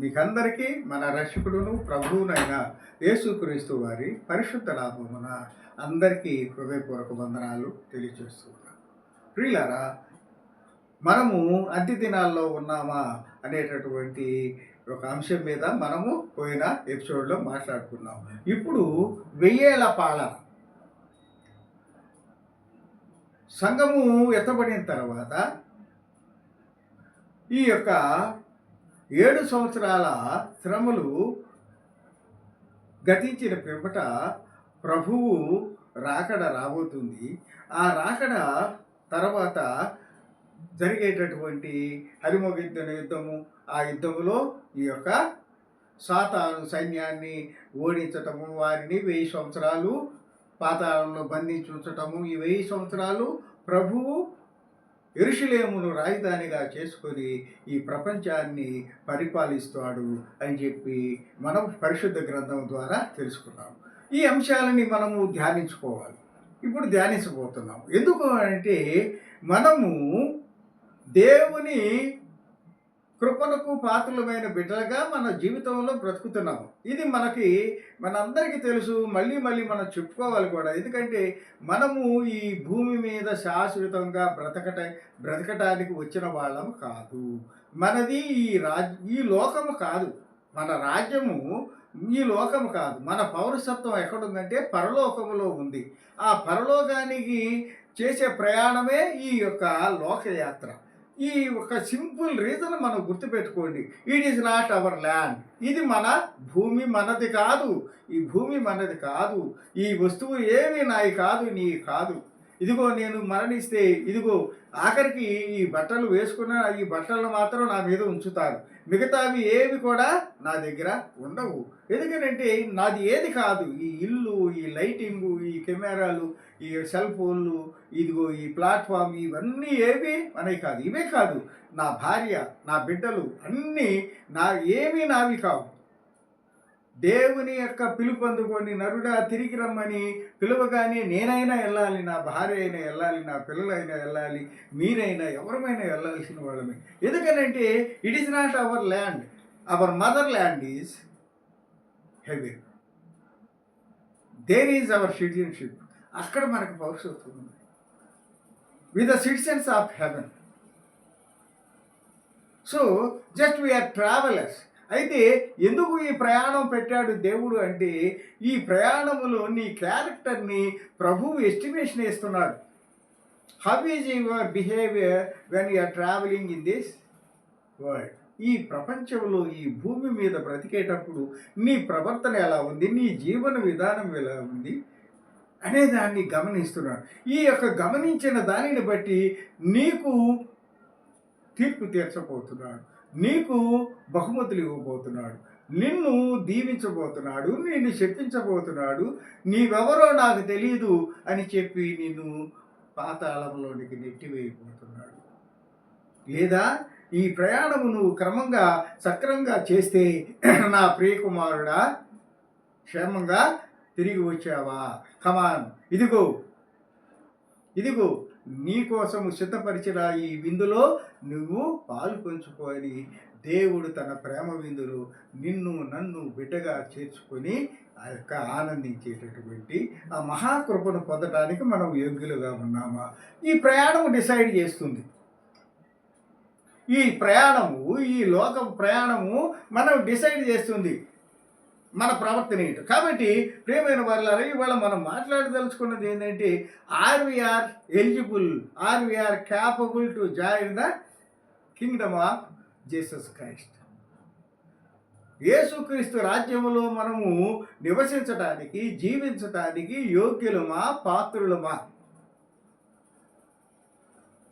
మీకందరికీ మన రక్షకుడును ప్రభువునైన యేసుక్రీస్తు వారి పరిశుద్ధ నామమున అందరికీ హృదయపూర్వక వందనాలు తెలియజేస్తున్నాను. ప్రియులారా, మనము అంత్య దినాల్లో ఉన్నామా అనేటటువంటి ఒక అంశం మీద మనము పోయిన ఎపిసోడ్లో మాట్లాడుకున్నాం. ఇప్పుడు 1000 ఏళ్ల పాలన సంఘము ఎత్తబడిన తర్వాత ఈ యొక్క 7 సంవత్సరాల శ్రమలు గతించిన పిమ్మట ప్రభువు రాకడ రాబోతుంది. ఆ రాకడ తర్వాత జరిగేటటువంటి హరిమగెద్దున యుద్ధము, ఆ యుద్ధములో ఈ యొక్క సాతాను సైన్యాన్ని ఓడించటము, వారిని 1000 సంవత్సరాలు పాతాళంలో బంధించి ఉంచటము, ఈ 1000 సంవత్సరాలు ప్రభువు యెరూషలేమును రాజధానిగా చేసుకొని ఈ ప్రపంచాన్ని పరిపాలిస్తాడు అని చెప్పి మనం పరిశుద్ధ గ్రంథం ద్వారా తెలుసుకున్నాం. ఈ అంశాలని మనము ధ్యానించుకోవాలి. ఇప్పుడు ధ్యానించబోతున్నాం. ఎందుకు అంటే మనము దేవుని కృపణకు పాత్రలమైన బిడ్డలుగా మన జీవితంలో బ్రతుకుతున్నాము. ఇది మనందరికీ తెలుసు. మళ్ళీ మనం చెప్పుకోవాలి కూడా. ఎందుకంటే మనము ఈ భూమి మీద శాశ్వతంగా బ్రతకటానికి వచ్చిన వాళ్ళం కాదు. మనది ఈ లోకము కాదు. మన రాజ్యము ఈ లోకము కాదు. మన పౌరసత్వం ఎక్కడుందంటే పరలోకములో ఉంది. ఆ పరలోకానికి చేసే ప్రయాణమే ఈ యొక్క లోకయాత్ర. ఈ ఒక సింపుల్ రీజన్ మనం గుర్తుపెట్టుకోండి. It is not our land. ఇది మన భూమి మనది కాదు. ఈ భూమి మనది కాదు. ఈ వస్తువు ఏవి నాయి కాదు, నీ కాదు. ఇదిగో నేను మరణిస్తే ఇదిగో ఆఖరికి ఈ బట్టలు వేసుకున్న ఈ బట్టలను మాత్రం నా మీద ఉంచుతారు. మిగతావి ఏవి కూడా నా దగ్గర ఉండవు. ఎందుకంటే నాది ఏది కాదు. ఈ ఇల్లు, ఈ లైటింగు, ఈ కెమెరాలు, ఈ సెల్ ఫోన్లు, ఇదిగో ఈ ప్లాట్ఫామ్, ఇవన్నీ ఏవి మనవి కాదు. ఇవే కాదు, నా భార్య, నా బిడ్డలు అన్నీ ఏమీ నావి కావు. దేవుని యొక్క పిలుపు అందుకొని నరుడా తిరిగి రమ్మని పిలువగానే నేనైనా వెళ్ళాలి, నా భార్య అయినా వెళ్ళాలి, నా పిల్లలైనా వెళ్ళాలి, మీరైనా ఎవరమైనా వెళ్ళాల్సిన వాళ్ళమే. ఎందుకనంటే it is not our land. Our mother land is heaven. There is our citizenship. అక్కడ మనకు పౌరసత్వం ఉంది. With the citizens of heaven. So just we are travellers. అయితే ఎందుకు ఈ ప్రయాణం పెట్టాడు దేవుడు అంటే ఈ ప్రయాణములో నీ క్యారెక్టర్ని ప్రభువు ఎస్టిమేషన్ వేస్తున్నాడు. How is your behaviour when you are travelling in this world. ఈ ప్రపంచంలో ఈ భూమి మీద బ్రతికేటప్పుడు నీ ప్రవర్తన ఎలా ఉంది, నీ జీవన విధానం ఎలా ఉంది అనే దాన్ని గమనిస్తున్నాడు. ఈ యొక్క గమనించిన దానిని బట్టి నీకు తీర్పు తీర్చబోతున్నాడు, నీకు బహుమతులు ఇవ్వబోతున్నాడు, నిన్ను దీవించబోతున్నాడు, నిన్ను శపించబోతున్నాడు. నీవెవరో నాకు తెలియదు అని చెప్పి నిన్ను పాతాళంలోనికి నెట్టివేయబోతున్నాడు. లేదా ఈ ప్రయాణము నువ్వు క్రమంగా సక్రమంగా చేస్తే నా ప్రియకుమారుడా క్షేమంగా తిరిగి వచ్చావా, కమాన్, ఇదిగో నీ కోసము సిద్ధపరిచిన ఈ విందులో నువ్వు పాలు పంచుకొని దేవుడు తన ప్రేమ విందులో నన్ను బిడ్డగా చేర్చుకొని ఆ యొక్క ఆనందించేటటువంటి ఆ మహాకృపను పొందడానికి మనం యోగ్యులుగా ఉన్నామా? ఈ ప్రయాణము డిసైడ్ చేస్తుంది. ఈ లోక ప్రయాణము మనం డిసైడ్ చేస్తుంది మన ప్రవర్తన ఏంటో. కాబట్టి ప్రియమైన వారులారా, ఇవాళ మనం మాట్లాడదలుచుకున్నది ఏంటంటే or we are eligible, or we are capable to join the kingdom of Jesus Christ. యేసుక్రీస్తు రాజ్యములో మనము నివసించటానికి, జీవించటానికి యోగ్యులమా, పాత్రులమా?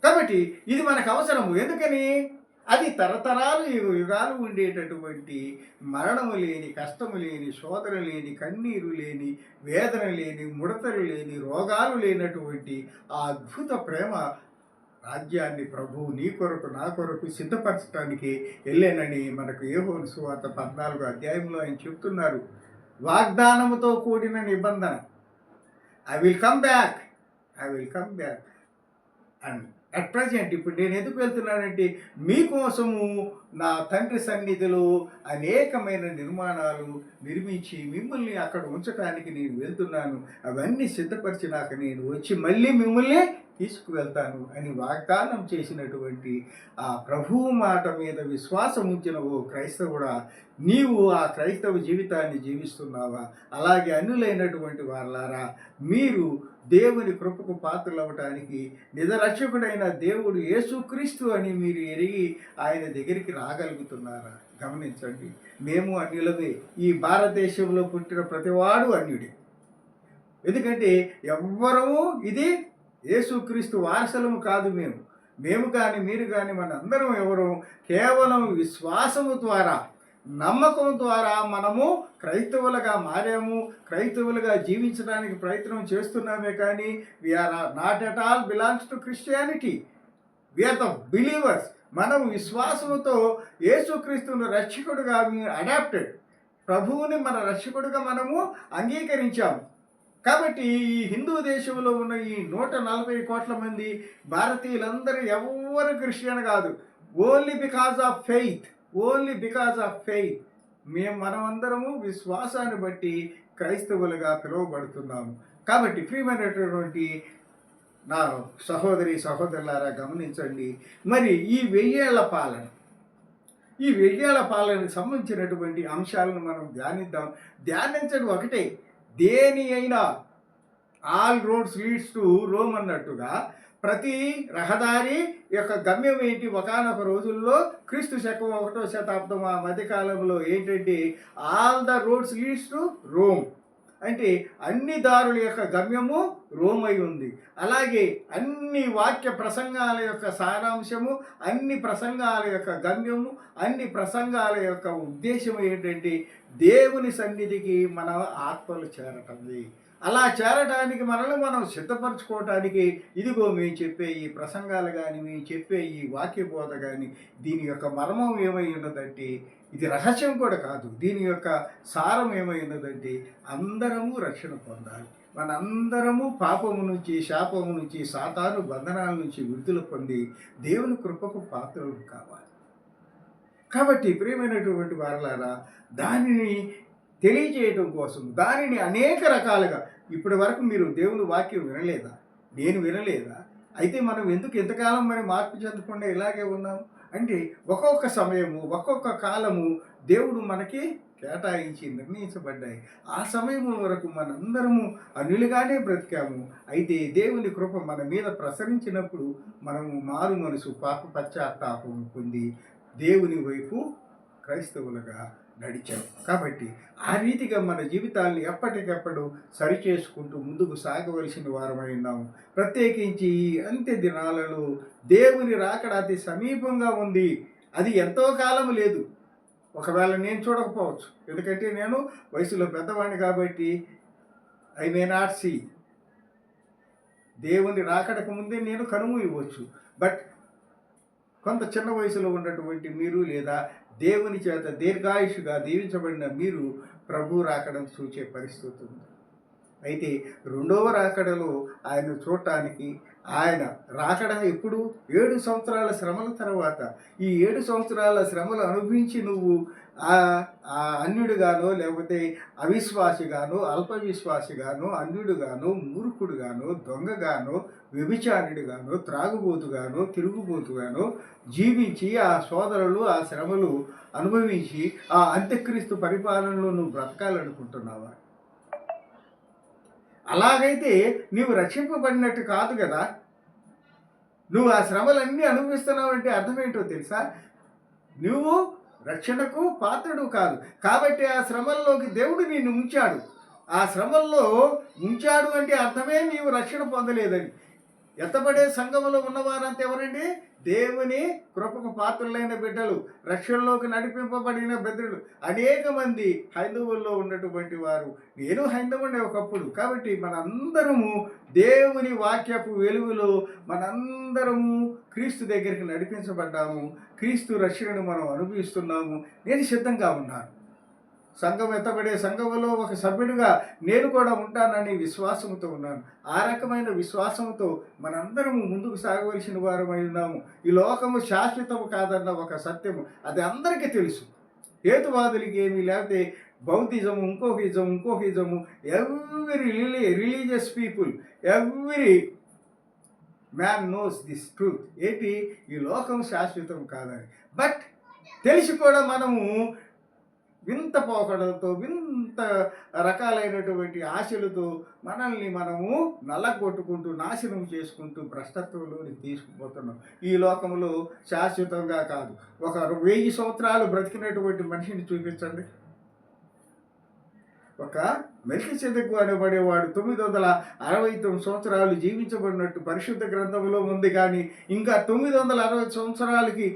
కాబట్టి ఇది మనకు అవసరము. ఎందుకని? అది తరతరాలు యుగాలు ఉండేటటువంటి మరణము లేని, కష్టము లేని, శోధన లేని, కన్నీరు లేని, వేదన లేని, ముడతలు లేని, రోగాలు లేనటువంటి ఆ అద్భుత ప్రేమ రాజ్యాన్ని ప్రభువు నీ కొరకు నా కొరకు సిద్ధపరచడానికి వెళ్ళానని మనకు యోహాను సువార్త 14వ అధ్యాయంలో ఆయన చెప్తున్నారు. వాగ్దానముతో కూడిన నిబంధన. I will come back and at present ఇప్పుడు నేను ఎందుకు వెళ్తున్నానంటే మీకోసము నా తండ్రి సన్నిధిలో అనేకమైన నిర్మాణాలు నిర్మించి మిమ్మల్ని అక్కడ ఉంచడానికి నేను వెళ్తున్నాను. అవన్నీ సిద్ధపరిచినాక నేను వచ్చి మళ్ళీ మిమ్మల్ని తీసుకువెళ్తాను అని వాగ్దానం చేసినటువంటి ఆ ప్రభువు మాట మీద విశ్వాసం ఉంచిన ఓ క్రైస్తవుడా, నీవు ఆ క్రైస్తవ జీవితాన్ని జీవిస్తున్నావా? అలాగే అన్యులైనటువంటి వారలారా, మీరు దేవుని కృపకు పాత్రలవ్వటానికి నిజరక్షకుడైన దేవుడు యేసుక్రీస్తు అని మీరు ఎరిగి ఆయన దగ్గరికి రాగలుగుతున్నారా? గమనించండి, మేము అన్యులమే. ఈ భారతదేశంలో పుట్టిన ప్రతివాడు అన్యుడే. ఎందుకంటే ఎవ్వరము ఇది యేసుక్రీస్తు వారసులము కాదు. మేము కానీ మీరు కానీ మనందరం ఎవరు కేవలం విశ్వాసము ద్వారా, నమ్మకం ద్వారా మనము క్రైస్తవులుగా మారాము. క్రైస్తవులుగా జీవించడానికి ప్రయత్నం చేస్తున్నామే కానీ we are not at all belongs to Christianity. We are the believers. మనం విశ్వాసముతో యేసుక్రీస్తును రక్షకుడుగా అడాప్టెడ్, ప్రభువుని మన రక్షకుడుగా మనము అంగీకరించాము. కాబట్టి ఈ హిందూ దేశంలో ఉన్న ఈ 140 కోట్ల మంది భారతీయులందరూ ఎవ్వరు క్రిస్టియన్ కాదు. Only because of faith, only because of faith. మనమందరము విశ్వాసాన్ని బట్టి క్రైస్తవులుగా పిలువబడుతున్నాము. కాబట్టి ప్రియమైనటువంటి నా సహోదరి సహోదరులారా, గమనించండి. మరి ఈ 1000 ఏళ్ల పాలన, ఈ 1000 ఏళ్ల పాలనకు సంబంధించినటువంటి అంశాలను మనం ధ్యానించడం ఒకటే. దేని అయినా all roads leads to Rome అన్నట్టుగా ప్రతి రహదారి యొక్క గమ్యం ఏంటి? ఒకానొక రోజుల్లో క్రీస్తు శకం 1వ శతాబ్దం ఆ మధ్యకాలంలో ఏంటంటే all the roads leads to Rome అంటే అన్ని దారుల యొక్క గమ్యము రోమ్ అయి ఉంది. అలాగే అన్ని వాక్య ప్రసంగాల యొక్క సారాంశము, అన్ని ప్రసంగాల యొక్క గమ్యము, అన్ని ప్రసంగాల యొక్క ఉద్దేశం ఏంటంటే దేవుని సన్నిధికి మన ఆత్మలు చేరటమే. అలా చేరడానికి మనల్ని మనం సిద్ధపరచుకోవటానికి ఇదిగో మేము చెప్పే ఈ ప్రసంగాలు కానీ, మేము చెప్పే ఈ వాక్య బోధ కానీ, దీని యొక్క మర్మం ఏమై ఉన్నదంటే ఇది రహస్యం కూడా కాదు. దీని యొక్క సారం ఏమై ఉన్నదంటే అందరము రక్షణ పొందాలి. మనందరము పాపము నుంచి, శాపము నుంచి, సాతాను బంధనాల నుంచి విడుదల పొంది దేవుని కృపకు పాత్రలు కావాలి. కాబట్టి ప్రియమైనటువంటి వారలారా, దానిని తెలియజేయడం కోసం దానిని అనేక రకాలుగా ఇప్పటి వరకు మీరు దేవుని వాక్యం వినలేదా? నేను వినలేదా? అయితే మనం ఎందుకు ఎంతకాలం మరి మార్పు చెందకుండా ఇలాగే ఉన్నాము అంటే ఒక్కొక్క సమయము, ఒక్కొక్క కాలము దేవుడు మనకి కేటాయించి నిర్ణయించబడ్డాయి. ఆ సమయం వరకు మనందరము అన్యులుగానే బ్రతికాము. అయితే దేవుని కృప మన మీద ప్రసరించినప్పుడు మనము మారు మనసు, పాప పశ్చాత్తాపం పొంది దేవుని వైపు క్రైస్తవులుగా నడిచాం. కాబట్టి ఆ రీతిగా మన జీవితాన్ని ఎప్పటికప్పుడు సరిచేసుకుంటూ ముందుకు సాగవలసిన వారమై ఉన్నాము. ప్రత్యేకించి ఈ అంత్య దినాలలో దేవుని రాకడ అతి సమీపంగా ఉంది. అది ఎంతో కాలం లేదు. ఒకవేళ నేను చూడకపోవచ్చు, ఎందుకంటే నేను వయసులో పెద్దవాడిని కాబట్టి ఐ మే నాట్ సీ. దేవుని రాకడకు ముందే నేను కనుము ఇవ్వచ్చు. బట్ కొంత చిన్న వయసులో ఉన్నటువంటి మీరు లేదా దేవుని చేత దీర్ఘాయుషుగా దీవించబడిన మీరు ప్రభు రాకడం చూచే పరిస్థితి ఉంది. అయితే 2వ రాకడలో ఆయన చూడటానికి, ఆయన రాకడ ఎప్పుడు 7 సంవత్సరాల శ్రమల తర్వాత, ఈ 7 సంవత్సరాల శ్రమలు అనుభవించి నువ్వు అన్యుడుగానో లేకపోతే అవిశ్వాసిగానో, అల్పవిశ్వాసిగానో, అన్యుడుగానో, మూర్ఖుడుగానో, దొంగగానో, వ్యభిచారుడిగానో, త్రాగుబోతుగానో, తిరుగుబోతుగానో జీవించి ఆ సోదరులు ఆ శ్రమలు అనుభవించి ఆ అంత్యక్రీస్తు పరిపాలనలో నువ్వు బ్రతకాలనుకుంటున్నావా? అలాగైతే నీవు రక్షింపబడినట్టు కాదు కదా. నువ్వు ఆ శ్రమలన్నీ అనుభవిస్తున్నావంటే అర్థమేంటో తెలుసా? నువ్వు రక్షణకు పాత్రుడు కాదు. కాబట్టి ఆ శ్రమల్లోకి దేవుడు నిన్ను ఉంచాడు. ఆ శ్రమల్లో ఉంచాడు అంటే అర్థమే నీవు రక్షణ పొందలేదని. ఎత్తబడే సంఘములో ఉన్నవారంతా ఎవరండి? దేవుని కృపకు పాత్రులైన బిడ్డలు, రక్షణలోకి నడిపింపబడిన బిడ్డలు. అనేక మంది హైందవుల్లో ఉన్నటువంటి వారు. నేను హైందవుడే ఒకప్పుడు. కాబట్టి మనందరము దేవుని వాక్యపు వెలుగులో మనందరము క్రీస్తు దగ్గరికి నడిపించబడ్డాము. క్రీస్తు రక్షణను మనం అనుభవిస్తున్నాము. నేను సిద్ధంగా ఉన్నాను. సంఘం ఎత్తబడే సంఘములో ఒక సభ్యుడిగా నేను కూడా ఉంటానని విశ్వాసంతో ఉన్నాను. ఆ రకమైన విశ్వాసంతో మనందరము ముందుకు సాగవలసిన వారమై ఉన్నాము. ఈ లోకము శాశ్వతము కాదన్న ఒక సత్యము అది అందరికీ తెలుసు. హేతువాదులకి ఏమీ, లేకపోతే బౌద్ధిజము, ఇంకొక ఇజము, every religious people, every man knows this truth. ఏంటి? ఈ లోకం శాశ్వతం కాదని. బట్ తెలిసి కూడా మనము వింత పోకడలతో, వింత రకాలైనటువంటి ఆశలతో మనల్ని మనము నల్లగొట్టుకుంటూ, నాశనం చేసుకుంటూ భ్రష్టత్వంలోని తీసుకుపోతున్నాం. ఈ లోకంలో శాశ్వతంగా కాదు. ఒక 1000 సంవత్సరాలు బ్రతికినటువంటి మనిషిని చూపించండి. ఒక మెల్కీసెదెకు అనబడేవాడు 969 సంవత్సరాలు జీవించబడినట్టు పరిశుద్ధ గ్రంథంలో ఉంది. కానీ ఇంకా 960 సంవత్సరాలకి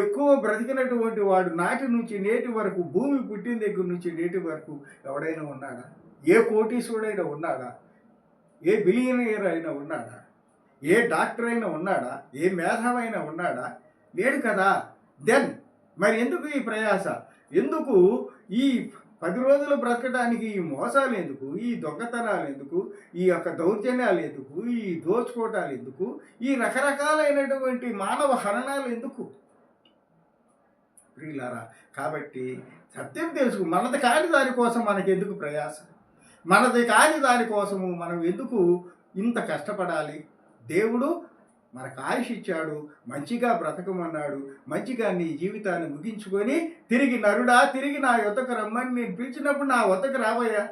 ఎక్కువ బ్రతికినటువంటి వాడు నాటి నుంచి నేటి వరకు, భూమి పుట్టిన దగ్గర నుంచి నేటి వరకు ఎవడైనా ఉన్నాడా? ఏ కోటీశ్వరుడైనా ఉన్నాడా? ఏ బిలియనీర్ అయినా ఉన్నాడా? ఏ డాక్టర్ అయినా ఉన్నాడా? ఏ మేధావైనా ఉన్నాడా? లేడు కదా. దెన్ మరి ఎందుకు ఈ ప్రయాస? ఎందుకు ఈ 10 రోజులు బ్రతకడానికి ఈ మోసాలు ఎందుకు? ఈ దొంగతనాలు ఎందుకు? ఈ యొక్క దౌర్జన్యాలు ఎందుకు? ఈ దోచుకోవటాలు ఎందుకు? ఈ రకరకాలైనటువంటి మానవ హరణాలు ఎందుకు? ప్రియులారా, కాబట్టి సత్యం తెలుసు. మనది కాని దానికోసం మనకెందుకు ప్రయాస? మనది కాని దానికోసము మనం ఎందుకు ఇంత కష్టపడాలి? దేవుడు మనకు ఆయుష్ ఇచ్చాడు, మంచిగా బ్రతకమన్నాడు. మంచిగా నీ జీవితాన్ని ముగించుకొని తిరిగి నరుడా, తిరిగి నా యొద్దకు రమ్మని నేను పిలిచినప్పుడు నా వద్దకు రాబోయా,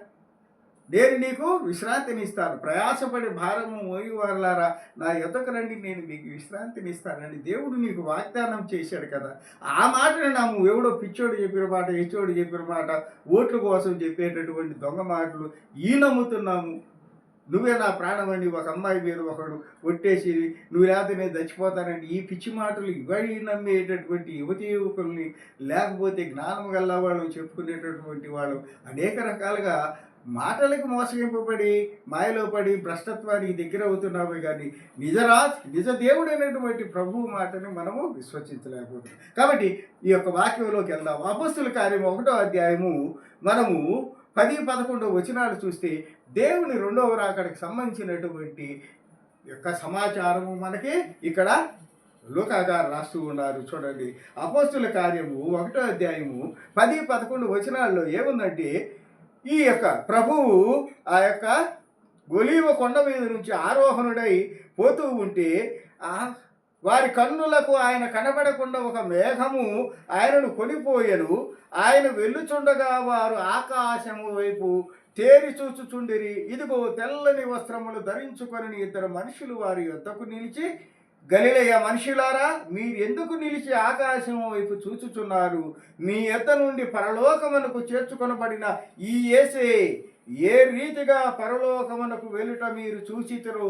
నేను నీకు విశ్రాంతినిస్తాను. ప్రయాసపడి భారము మోయువారులారా నా యొద్దకు రండి, నేను మీకు విశ్రాంతినిస్తానని దేవుడు నీకు వాగ్దానం చేశాడు కదా. ఆ మాటని నమ్ము. ఎవడో పిచ్చోడు చెప్పిన మాట, హెచ్చోడు చెప్పిన మాట, ఓట్ల కోసం చెప్పేటటువంటి దొంగ మాటలు ఈ నమ్ముతున్నాము. నువ్వే నా ప్రాణమని ఒక అమ్మాయి మీద ఒకడు ఒట్టేసి, నువ్వు లేకపోతే నేను చచ్చిపోతానండి, ఈ పిచ్చి మాటలు ఇవన్నీ నమ్మేటటువంటి యువకుల్ని, లేకపోతే జ్ఞానం గల్ల వాళ్ళు చెప్పుకునేటటువంటి వాళ్ళు అనేక రకాలుగా మాటలకు మోసగింపబడి, మాయలో పడి భ్రష్టత్వానికి దగ్గర అవుతున్నామే. కానీ నిజ దేవుడైనటువంటి ప్రభువు మాటని మనము విశ్వసించలేకపోతున్నాం. కాబట్టి ఈ యొక్క వాక్యంలోకి వెళ్దాం. అపొస్తలుల కార్యం 1వ అధ్యాయము మనము 10-11 వచనాలు చూస్తే దేవుని 2వ రాకడకి సంబంధించినటువంటి యొక్క సమాచారము మనకి ఇక్కడ లూకా గారు రాస్తూ ఉన్నారు. చూడండి, అపొస్తలుల కార్యము 1వ అధ్యాయము 10-11 వచనాల్లో ఏముందంటే, ఈ యొక్క ప్రభువు ఆ యొక్క ఒలీవ కొండ మీద నుంచి ఆరోహణుడై పోతూ ఉంటే వారి కన్నులకు ఆయన కనబడకుండా ఒక మేఘము ఆయనను కొనిపోయెను. ఆయన వెళ్ళుచుండగా వారు ఆకాశము వైపు తేరి చూచుచుండిరి. ఇదిగో తెల్లని వస్త్రములు ధరించుకొని 2 మనుషులు వారి యొద్దకు నిలిచి, గలిలయ మనుషులారా, మీరెందుకు నిలిచి ఆకాశం వైపు చూచుచున్నారు? మీ యొద్ద నుండి పరలోకమునకు చేర్చుకొనబడిన ఈ యేసే ఏ రీతిగా పరలోకమునకు వెళ్ళుట మీరు చూచితిరో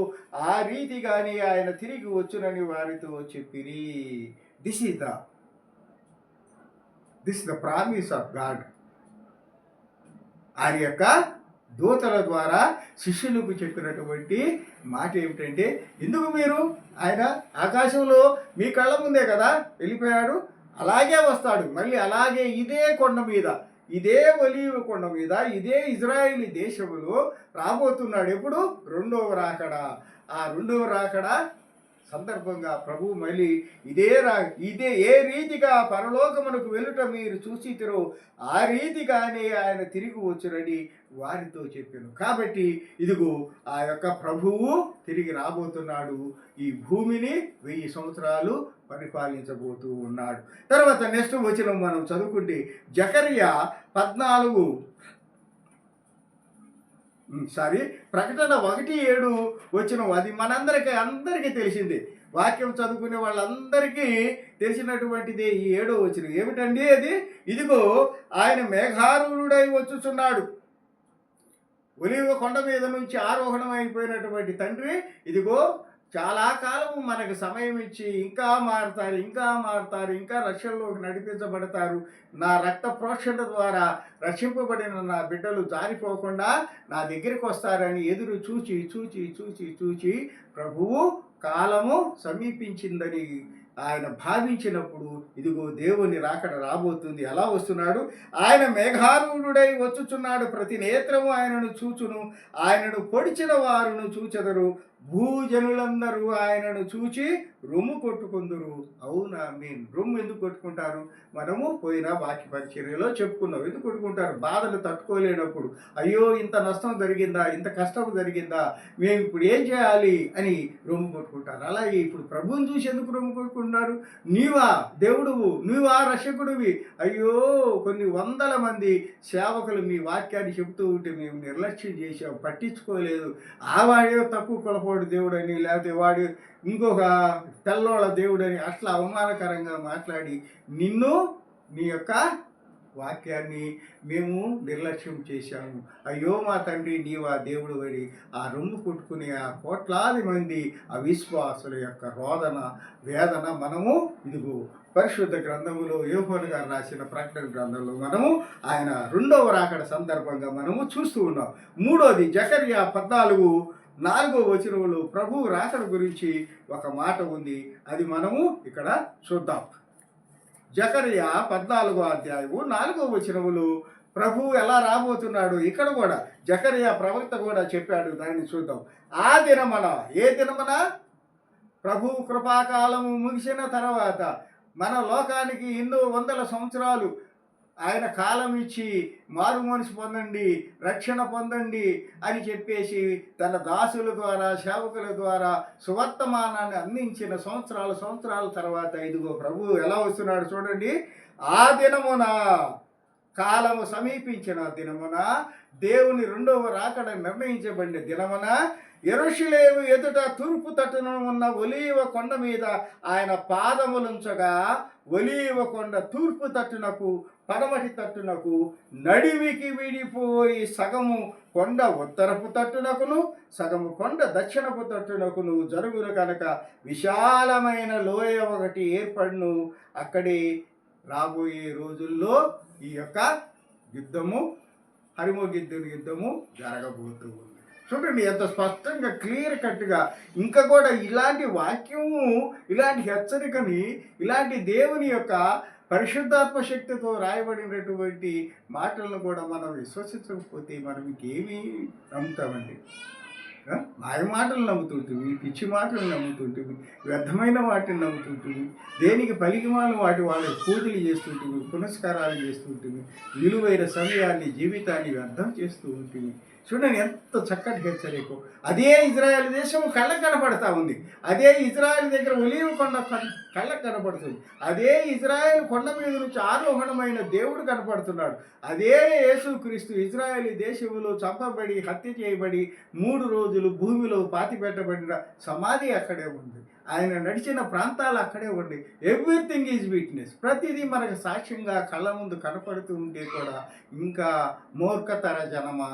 ఆ రీతిగానే ఆయన తిరిగి వచ్చునని వారితో చెప్పిరి. This is the promise of God. ఆయన యొక్క దూతల ద్వారా శిష్యులకు చెప్పినటువంటి మాట ఏమిటంటే, ఎందుకు మీరు, ఆయన ఆకాశంలో మీ కళ్ళ ముందే కదా వెళ్ళిపోయాడు, అలాగే వస్తాడు మళ్ళీ, అలాగే ఇదే కొండ మీద, ఇదే ఒలీవ కొండ మీద, ఇదే ఇజ్రాయేలీ దేశంలో రాబోతున్నాడు. ఎప్పుడు? 2వ రాకడ. ఆ 2వ రాకడ సందర్భంగా ప్రభు మళ్ళీ ఇదే ఏ రీతిగా పరలోకమునకు వెళ్ళుట మీరు చూసితిరో ఆ రీతిగానే ఆయన తిరిగి వచ్చునని వారితో చెప్పాను. కాబట్టి ఇదిగో ఆ యొక్క ప్రభువు తిరిగి రాబోతున్నాడు. ఈ భూమిని 1000 సంవత్సరాలు పరిపాలించబోతూ ఉన్నాడు. తర్వాత నెక్స్ట్ వచనం మనం చదువుకుంటే జకర్యా 14 ప్రకటన 1:7 వచనం. అది మనందరికీ అందరికీ తెలిసింది. వాక్యం చదువుకునే వాళ్ళందరికీ తెలిసినటువంటిదే ఈ 7వ వచనం. ఏమిటండి అది? ఇదిగో ఆయన మేఘారూఢుడై వచ్చుచున్నాడు. ఒలీవ కొండ మీద నుంచి ఆరోహణం అయిపోయినటువంటి తండ్రి ఇదిగో చాలా కాలం మనకు సమయం ఇచ్చి ఇంకా మారుతారు, ఇంకా రక్షణలోకి నడిపించబడతారు. నా రక్త ప్రోక్షణ ద్వారా రక్షింపబడిన నా బిడ్డలు జారిపోకుండా నా దగ్గరికి వస్తారని ఎదురు చూచి ప్రభువు కాలము సమీపించిందని ఆయన భావించినప్పుడు ఇదిగో దేవుని రాకడ రాబోతుంది. ఎలా వస్తున్నాడు? ఆయన మేఘారూఢుడై వచ్చుచున్నాడు. ప్రతి నేత్రము ఆయనను చూచును. ఆయనను పొడిచిన వారును చూచెదరు. భూజనులందరూ ఆయనను చూచి రొమ్ము కొట్టుకుందురు. అవునా మీన్ రొమ్ము ఎందుకు కొట్టుకుంటారు? మనము పోయిన వాక్య పరిచర్యలో చెప్పుకున్నాం. ఎందుకు కొట్టుకుంటారు? బాధలు తట్టుకోలేనప్పుడు, అయ్యో ఇంత నష్టం జరిగిందా, ఇంత కష్టం జరిగిందా, మేము ఇప్పుడు ఏం చేయాలి అని రొమ్ము కొట్టుకుంటారు. అలాగే ఇప్పుడు ప్రభువుని చూసి ఎందుకు రొమ్ము కొట్టుకుంటున్నారు? నీవా దేవుడువు, నీవా రక్షకుడివి, అయ్యో కొన్ని వందల మంది సేవకులు మీ వాక్యాన్ని చెబుతూ ఉంటే మేము నిర్లక్ష్యం చేసాం, పట్టించుకోలేదు, ఆ వాడే తక్కువ కొలపోడు దేవుడని, లేకపోతే వాడు ఇంకొక తెల్లోళ్ళ దేవుడని అట్లా అవమానకరంగా మాట్లాడి నిన్ను నీ యొక్క వాక్యాన్ని మేము నిర్లక్ష్యం చేశాము. అయ్యో మా తండ్రి నీవా దేవుడు అని ఆ రొమ్ము కొట్టుకునే ఆ కోట్లాది మంది అవిశ్వాసుల యొక్క రోదన వేదన మనము ఇదిగో పరిశుద్ధ గ్రంథములో యోహాను గారు రాసిన ప్రకటన గ్రంథంలో మనము ఆయన రెండవ రాకడ సందర్భంగా మనము చూస్తూ ఉన్నాం. మూడోది జకర్యా 14:4 వచనంలో ప్రభు రాకడ గురించి ఒక మాట ఉంది. అది మనము ఇక్కడ చూద్దాం. జకర్యా 14:4 వచనములు ప్రభువు ఎలా రాబోతున్నాడు ఇక్కడ కూడా జకర్యా ప్రవక్త కూడా చెప్పాడు. దాన్ని చూద్దాం. ఆ దినమన, ఏ దినమన? ప్రభు కృపాకాలము ముగిసిన తర్వాత మన లోకానికి ఎన్నో వందల సంవత్సరాలు ఆయన కాలం ఇచ్చి మారు మనసు పొందండి, రక్షణ పొందండి అని చెప్పేసి తన దాసుల ద్వారా సేవకుల ద్వారా సువర్తమానాన్ని అందించిన సంవత్సరాల తర్వాత ఇదిగో ప్రభువు ఎలా వస్తున్నాడు చూడండి. ఆ దినమున, కాలము సమీపించిన దినమున, దేవుని రెండవ రాకడ నిర్ణయించబడిన దినమున యెరూషలేము ఎదుట తూర్పు తట్టున ఉన్న ఒలీవ కొండ మీద ఆయన పాదములుంచగా, ఒలీవ కొండ తూర్పు తట్టునకు పడమటి తట్టునకు నడివికి విడిపోయి సగము కొండ ఉత్తరపు తట్టునకును సగము కొండ దక్షిణపు తట్టునకును జరుగును కనుక విశాలమైన లోయ ఒకటి ఏర్పడును. అక్కడి రాబోయే రోజుల్లో ఈ యొక్క యుద్ధము, హరిమోగిద్దుని యుద్ధము జరగబోతూ ఉంది. చూడండి ఎంత స్పష్టంగా క్లియర్ కట్గా. ఇంకా కూడా ఇలాంటి వాక్యము, ఇలాంటి హెచ్చరికని, ఇలాంటి దేవుని యొక్క పరిశుద్ధాత్మ శక్తితో రాయబడినటువంటి మాటలను కూడా మనం విశ్వసించకపోతే మనం ఇంకేమీ నమ్ముతామండి? మాయ మాటలు నమ్ముతుంటుంది, పిచ్చి మాటలు నమ్ముతుంటుంది, వ్యర్థమైన వాటిని నమ్ముతుంటుంది, దేనికి పలికిమాలను వాటి వాళ్ళ పూజలు చేస్తుంటుంది, పునస్కారాలు చేస్తుంటుంది, విలువైన సమయాన్ని, జీవితాన్ని వ్యర్థం చేస్తూ ఉంటుంది. చూడండి ఎంత చక్కటి హెచ్చరిక. అదే ఇజ్రాయెల్ దేశం కళ్ళకు కనపడతా ఉంది. అదే ఇజ్రాయెల్ దగ్గర ఒలీవ కొండ కళ్ళకు కనపడుతుంది. అదే ఇజ్రాయెల్ కొండ మీద నుంచి ఆరోహణమైన దేవుడు కనపడుతున్నాడు. అదే యేసుక్రీస్తు ఇజ్రాయెల్ దేశంలో చంపబడి, హత్య చేయబడి 3 రోజులు భూమిలో పాతిపెట్టబడిన సమాధి అక్కడే ఉంది. ఆయన నడిచిన ప్రాంతాలు అక్కడే ఉండి, ఎవ్రీథింగ్ ఈజ్ విట్నెస్. ప్రతిదీ మనకు సాక్ష్యంగా కళ్ళ ముందు కనపడుతూ ఉంటే కూడా ఇంకా మూర్ఖతర జనమా,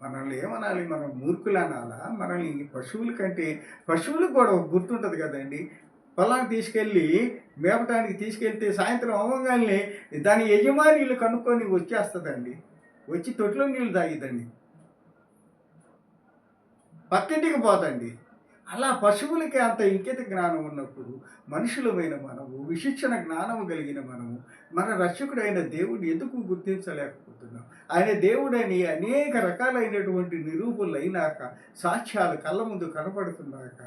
మనల్ని ఏమనాలి? మనం మూర్ఖులు అనాలా? మనల్ని పశువుల కంటే, పశువులకు కూడా ఒక గుర్తుంటుంది కదండి. పొలానికి తీసుకెళ్ళి మేపటానికి తీసుకెళ్తే సాయంత్రం అవ్వగానే దాని యజమానిలు కనుక్కొని వచ్చేస్తుందండి. వచ్చి తొట్టిలో నీళ్ళు తాగిద్దండి, పక్కింటికి పోతండి. అలా పశువులకి అంత ఇంకిత జ్ఞానం ఉన్నప్పుడు మనుషులమైన మనము, విశిక్షణ జ్ఞానము కలిగిన మనము మన రక్షకుడైన దేవుడిని ఎందుకు గుర్తించలేకపోతున్నాం? ఆయన దేవుడని అనేక రకాలైనటువంటి నిరూపణలు అయినాక, సాక్ష్యాలు కళ్ళ ముందు కనపడుతున్నాక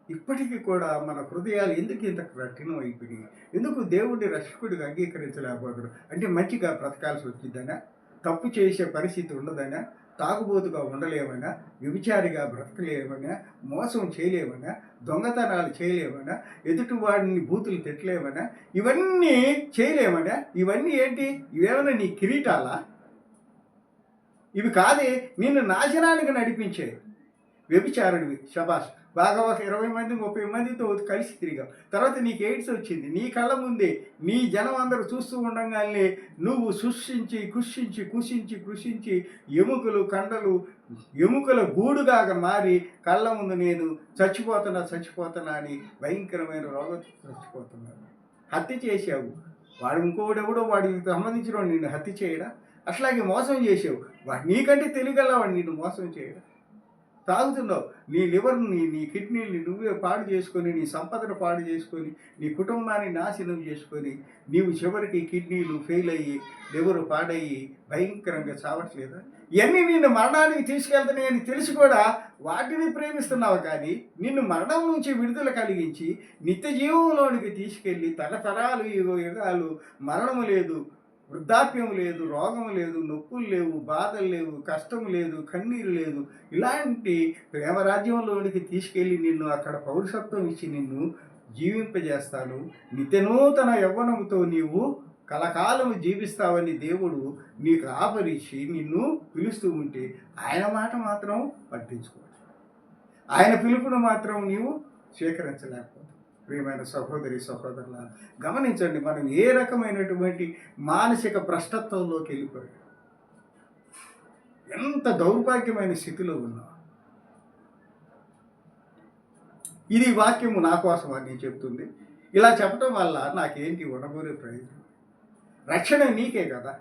ఇప్పటికీ కూడా మన హృదయాలు ఎందుకు ఇంత కఠినం అయిపోయినాయి? ఎందుకు దేవుడిని రక్షకుడిగా అంగీకరించలేకపోతున్నాడు? అంటే మంచిగా బ్రతకాల్సి వచ్చిందనా? తప్పు చేసే పరిస్థితి ఉండదనా? తాగుబోతుగా ఉండలేమన్నా, వ్యభిచారిగా బ్రతకలేమన్నా, మోసం చేయలేమన్నా, దొంగతనాలు చేయలేమన్నా, ఎదుటివాడిని బూతులు తిట్టలేమన్నా, ఇవన్నీ చేయలేమన్నా? ఇవన్నీ ఏంటి? ఇవేమన్నా నీ కిరీటాలా? ఇవి కాదే నిన్ను నాశనానికి నడిపించే. వ్యభిచారుడివి, శబాష్, బాగా ఒక 20 మంది 30 మందితో కలిసి తిరిగావు. తర్వాత నీకు ఎయిడ్స్ వచ్చింది. నీ కళ్ళ ముందే నీ జనం అందరూ చూస్తూ ఉండగానే నువ్వు కృషించి కృషించి ఎముకలు కండలు ఎముకల గూడుగా మారి కళ్ళ ముందు నేను చచ్చిపోతున్నా అని భయంకరమైన రోగంతో చచ్చిపోతున్నాను. హత్య చేసావు. వాడు ఇంకోడెవడో వాడికి సంబంధించిన నిన్ను హత్య చేయడా? అట్లాగే మోసం చేసావు. వాడు నీకంటే తెలియగలవాడు నిన్ను మోసం చేయడా? తాగుతున్నావు. నీ లివర్ని, నీ కిడ్నీని నువ్వే పాడు చేసుకొని, నీ సంపదను పాడు చేసుకొని, నీ కుటుంబాన్ని నాశనం చేసుకొని, నీవు చివరికి కిడ్నీలు ఫెయిల్ అయ్యి, లివరు పాడయ్యి భయంకరంగా చావట్లేదా? ఇవన్నీ నిన్ను మరణానికి తీసుకెళ్తాయని తెలిసి కూడా వాటిని ప్రేమిస్తున్నావు. కానీ నిన్ను మరణం నుంచి విడుదల కలిగించి నిత్య జీవంలోనికి తీసుకెళ్ళి తరతరాలు యుగాలు మరణము లేదు, వృద్ధాప్యం లేదు, రోగం లేదు, నొప్పులు లేవు, బాధలు లేవు, కష్టం లేదు, కన్నీరు లేదు, ఇలాంటి ప్రేమరాజ్యంలోనికి తీసుకెళ్ళి నిన్ను అక్కడ పౌరసత్వం ఇచ్చి నిన్ను జీవింపజేస్తాను. నిత్యనూతన యవ్వనముతో నీవు కలకాలము జీవిస్తావని దేవుడు నీకు ఆపరిచి నిన్ను పిలుస్తూ ఉంటే ఆయన మాట మాత్రం పట్టించుకోవచ్చు. ఆయన పిలుపును మాత్రం నీవు స్వీకరించలేకపోతావు. ప్రియమైన సహోదరి సహోదరుల, గమనించండి, మనం ఏ రకమైనటువంటి మానసిక భ్రష్టత్వంలోకి వెళ్ళిపోయాం, ఎంత దౌర్భాగ్యమైన స్థితిలో ఉన్నాం. ఇది వాక్యము నా కోసం అని చెప్తుంది. ఇలా చెప్పడం వల్ల నాకేంటి ఉండబోయే ప్రయోజనం? రక్షణ నీకే కదా,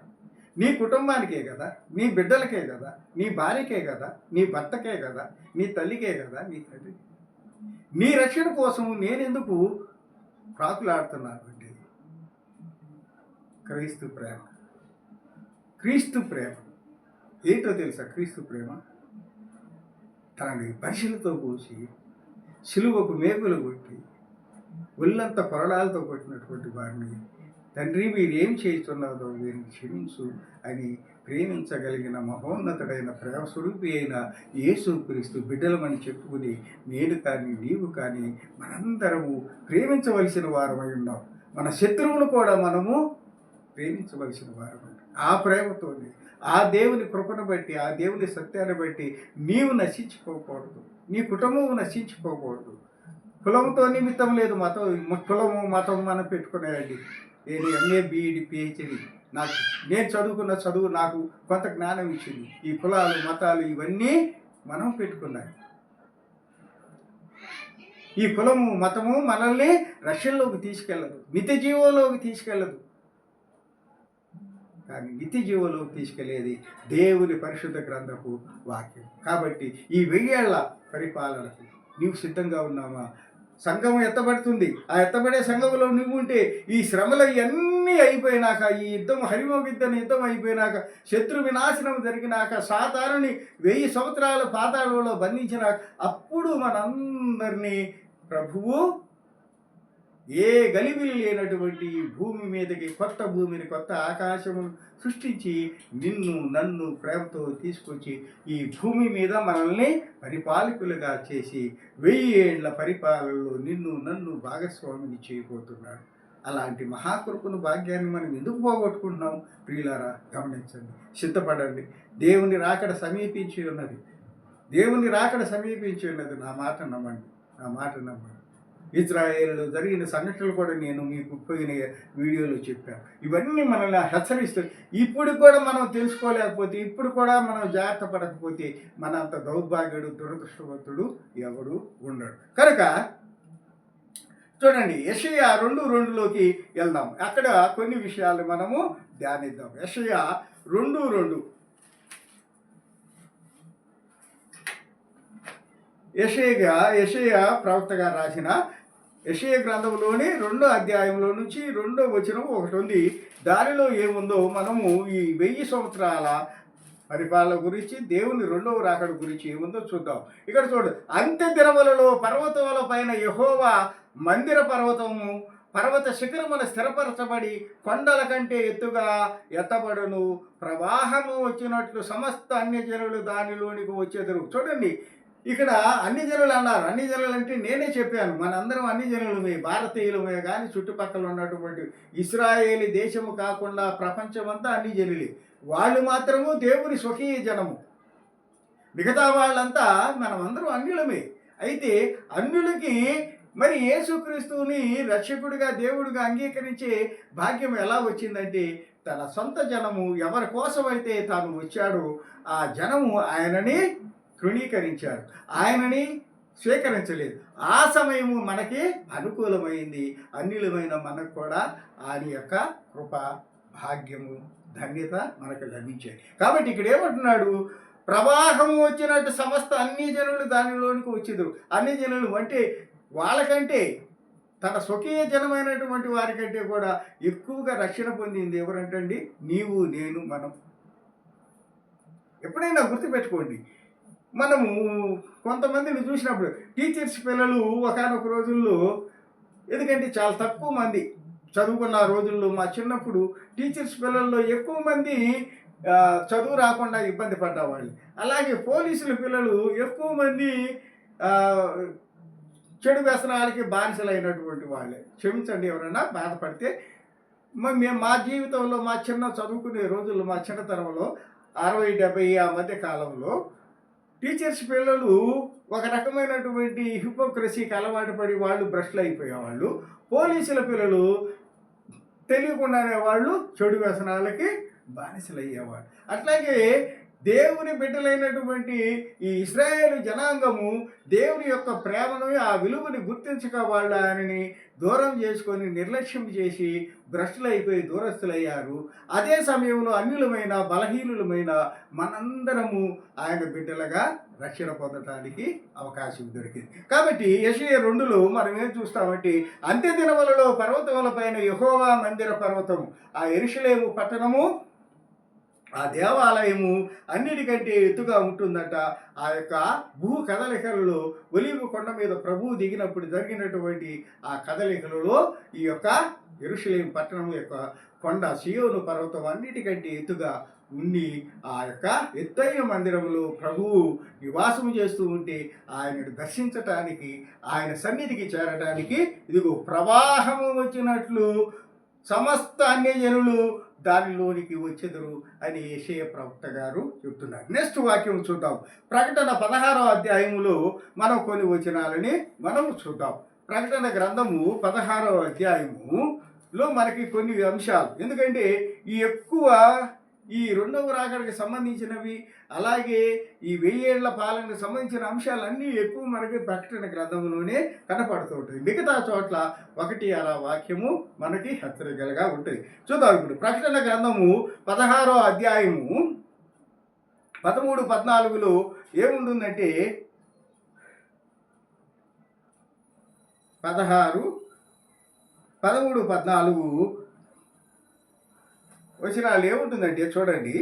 నీ కుటుంబానికే కదా, నీ బిడ్డలకే కదా, నీ భార్యకే కదా, నీ భర్తకే కదా, నీ తల్లికే కదా, నీ తండ్రి. నీ రక్షణ కోసం నేనెందుకు ప్రాకులాడుతున్నాను అంటే క్రీస్తు ప్రేమ. క్రీస్తు ప్రేమ ఏంటో తెలుసా? క్రీస్తు ప్రేమ తనని పరిశీలతో పోసి సిలువకు మేకులు కొట్టి ఒళ్ళంతా కొరడాలతో కొట్టినటువంటి వారిని, తండ్రి వీరేం చేస్తున్నారో వీరిని క్షమించు అని ప్రేమించగలిగిన మహోన్నతుడైన ప్రేమ స్వరూపి అయిన యేసుక్రీస్తు బిడ్డలమని చెప్పుకుని నేను కానీ నీవు కానీ మనందరము ప్రేమించవలసిన వారమై ఉన్నాం. మన శత్రువును కూడా మనము ప్రేమించవలసిన వారమై, ఆ ప్రేమతోనే ఆ దేవుని కృపను బట్టి, ఆ దేవుని సత్యాన్ని బట్టి నీవు నశించుకోకూడదు, నీ కుటుంబం నశించుకోకూడదు. కులంతో నిమిత్తం లేదు, కులము మతం మనం పెట్టుకునేయండి. నేను ఎంఏ బీఈడి పిహెచ్డి, నేను చదువుకున్న చదువు నాకు కొంత జ్ఞానం ఇచ్చింది. ఈ కులాలు మతాలు ఇవన్నీ మనం పెట్టుకున్నాయి. ఈ కులము మతము మనల్ని రక్షణలోకి తీసుకెళ్ళదు, నిత్య జీవంలోకి తీసుకెళ్ళదు. కానీ నిత్య జీవంలోకి తీసుకెళ్లేది దేవుని పరిశుద్ధ గ్రంథపు వాక్యం. కాబట్టి ఈ 1000 ఏళ్ల పరిపాలనకు నీవు సిద్ధంగా ఉన్నామా? సంఘం ఎత్తబడుతుంది. ఆ ఎత్తబడే సంఘంలో నువ్వు ఉంటే ఈ శ్రమలు ఇవన్నీ అయిపోయినాక, ఈ యుద్ధం యుద్ధం అయిపోయినాక, శత్రు వినాశనం జరిగినాక, సాతానుని 1000 సంవత్సరాల పాతాళంలో బంధించినాక, అప్పుడు మనందరినీ ప్రభువు ఏ గలిబిలి లేనటువంటి భూమి మీదకి, కొత్త భూమిని, కొత్త ఆకాశమును సృష్టించి నిన్ను నన్ను ప్రేమతో తీసుకొచ్చి ఈ భూమి మీద మనల్ని పరిపాలకులుగా చేసి 1000 ఏళ్ల పరిపాలనలో నిన్ను నన్ను భాగస్వామిని చేయబోతున్నాడు. అలాంటి మహాకృపను భాగ్యాన్ని మనం ఎందుకు పోగొట్టుకుంటున్నాం? ప్రియులారా, గమనించండి, సిద్ధపడండి. దేవుని రాకడ సమీపించి ఉన్నది. దేవుని రాకడ సమీపించి ఉన్నది. నా మాట నమ్మండి. ఇజ్రాయేలులో జరిగిన సంఘటనలు కూడా నేను మీకు పోయిన వీడియోలో చెప్పాను. ఇవన్నీ మనల్ని హెచ్చరిస్తాయి. ఇప్పుడు కూడా మనం తెలుసుకోలేకపోతే, ఇప్పుడు కూడా మనం జాగ్రత్త పడకపోతే మనంత దౌర్భాగ్యుడు, దురదృష్టవంతుడు ఎవడు ఉండడు. కనుక చూడండి, యెషయా 2:2లోకి వెళ్దాం. అక్కడ కొన్ని విషయాలు మనము ధ్యానిద్దాం. యెషయా 2:2. యెషయా ప్రవక్తగా రాసిన యెషయా గ్రంథంలోని 2వ అధ్యాయంలో నుంచి 2వ వచనం ఒకటి ఉంది. దానిలో ఏముందో మనము ఈ 1000 సంవత్సరాల పరిపాలన గురించి, దేవుని 2వ రాకడ గురించి ఏముందో చూద్దాం. ఇక్కడ చూడు, అంత్య దినములలో పర్వతముల పైన యెహోవా మందిర పర్వత శిఖరమున స్థిరపరచబడి కొండల కంటే ఎత్తుగా ఎత్తబడును. ప్రవాహము వచ్చినట్లు సమస్త అన్యజనులు దానిలోనికి వచ్చేదరు. చూడండి, ఇక్కడ అన్ని జనులు అన్నారు. అన్ని జనులు అంటే నేనే చెప్పాను, మనందరం అన్ని జనులమే, భారతీయులమే. కానీ చుట్టుపక్కల ఉన్నటువంటి ఇశ్రాయేలీ దేశము కాకుండా ప్రపంచమంతా అన్ని జనులే. వాళ్ళు మాత్రము దేవుని స్వకీయ జనము. మిగతా వాళ్ళంతా మనమందరం అన్యులమే. అయితే అన్యులకి మరి యేసుక్రీస్తుని రక్షకుడిగా, దేవుడిగా అంగీకరించే భాగ్యం ఎలా వచ్చిందంటే, తన సొంత జనము ఎవరి కోసమైతే తాను వచ్చాడో ఆ జనము ఆయనని తృణీకరించారు, ఆయనని స్వీకరించలేదు. ఆ సమయము మనకి అనుకూలమైంది. అన్యులమైన మనకు కూడా ఆయన యొక్క కృప, భాగ్యము, ధన్యత మనకు లభించాయి. కాబట్టి ఇక్కడ ఏమంటున్నాడు? ప్రవాహము వచ్చినట్టు సమస్త అన్ని జనులు దానిలోనికి వచ్చేది. అన్ని జనులు అంటే వాళ్ళకంటే తన స్వకీయ జనమైనటువంటి వారికంటే కూడా ఎక్కువగా రక్షణ పొందింది ఎవరంటండి? నీవు, నేను, మనం. ఎప్పుడైనా గుర్తుపెట్టుకోండి. మనము కొంతమందిని చూసినప్పుడు టీచర్స్ పిల్లలు ఒకానొక రోజుల్లో, ఎందుకంటే చాలా తక్కువ మంది చదువుకున్న రోజుల్లో మా చిన్నప్పుడు టీచర్స్ పిల్లల్లో ఎక్కువ మంది చదువు రాకుండా ఇబ్బంది పడ్డవాళ్ళు. అలాగే పోలీసుల పిల్లలు ఎక్కువ మంది చెడు వ్యసనాలకి బానిసలైనటువంటి వాళ్ళే. క్షమించండి ఎవరైనా బాధపడితే. మేము మా జీవితంలో మా చదువుకునే రోజుల్లో మా చిన్నతనంలో 60, 70 ఆ మధ్య కాలంలో టీచర్స్ పిల్లలు ఒక రకమైనటువంటి హిపోక్రసీకి అలవాటు పడి వాళ్ళు భ్రష్టులు అయిపోయేవాళ్ళు. పోలీసుల పిల్లలు తెలియకుండానే వాళ్ళు చెడు వ్యసనాలకి బానిసలయ్యేవాళ్ళు. అట్లాగే దేవుని బిడ్డలైనటువంటి ఈ ఇశ్రాయేలు జనాంగము దేవుని యొక్క ప్రేమను, ఆ విలువని గుర్తించక వాళ్ళు ఆయనని దూరం చేసుకొని నిర్లక్ష్యం చేసి భ్రష్టులైపోయి దూరస్తులయ్యారు. అదే సమయంలో అన్యులమైన బలహీనులమైన మనందరము ఆయన బిడ్డలుగా రక్షణ పొందటానికి అవకాశం దొరికింది. కాబట్టి యెషయా 2లో మనం ఏం చూస్తామంటే, అంత్య దినములలో పర్వతముల పైన యెహోవా మందిర పర్వతము, ఆ యెరూషలేము పట్టణము, ఆ దేవాలయము అన్నిటికంటే ఎత్తుగా ఉంటుందట. ఆ యొక్క భూ కదలికలలో ఒలీవ కొండ మీద ప్రభువు దిగినప్పుడు జరిగినటువంటి ఆ కదలికలలో ఈ యొక్క యెరూషలేము పట్టణం యొక్క కొండ సీయోను పర్వతం అన్నిటికంటే ఎత్తుగా ఉండి ఆ యొక్క ఎత్తైన మందిరంలో ప్రభువు నివాసము చేస్తూ ఉంటే ఆయనను దర్శించటానికి, ఆయన సన్నిధికి చేరటానికి ఇదిగో ప్రవాహము వచ్చినట్లు సమస్త అన్యజనులు దానిలోనికి వచ్చెదరు అని యెషయా ప్రవక్త గారు చెప్తున్నారు. నెక్స్ట్ వాక్యం చూద్దాం. ప్రకటన 16వ అధ్యాయములో మనం కొన్ని వచనాలని మనం చూద్దాం. ప్రకటన గ్రంథము 16వ అధ్యాయములో మనకి కొన్ని అంశాలు, ఎందుకంటే ఈ ఎక్కువ ఈ రెండవ రాకడికి సంబంధించినవి, అలాగే ఈ 1000 ఏళ్ల పాలనకు సంబంధించిన అంశాలన్నీ ఎక్కువ మనకి ప్రకటన గ్రంథంలోనే కనపడుతూ ఉంటుంది. మిగతా చోట్ల ఒకటి అలా వాక్యము మనకి హెచ్చరికలుగా ఉంటుంది. చూద్దాం ఇప్పుడు. ప్రకటన గ్రంథము 16వ అధ్యాయము 13, 14లో ఏముంటుందంటే, 16, 13, 14 వచనాలు ఏముంటుందంటే చూడండి.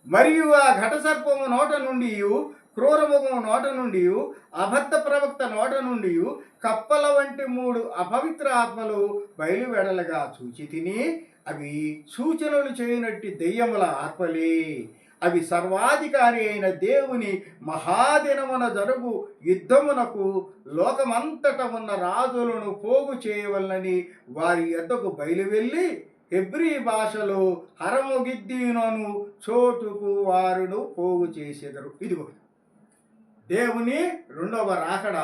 మరియు ఆ ఘటసర్పము నోట నుండి, క్రూరముఖము నోట నుండి, అబద్ధ ప్రవక్త నోట నుండి కప్పల వంటి 3 అపవిత్ర ఆత్మలు బయలువెడలగా చూచి తిని, అవి సూచనలు చేయనట్టి దెయ్యముల ఆత్మలే. అవి సర్వాధికారి అయిన దేవుని మహాదినమున జరుగు యుద్ధమునకు లోకమంతట ఉన్న రాజులను పోగు చేయవలనని వారి యొద్దకు బయలువెళ్ళి హెబ్రీ భాషలో హరమొగిద్దీనను చోటుకు వారును పోగు చేసేదరు. ఇదిగో దేవుని రెండవ రాకడ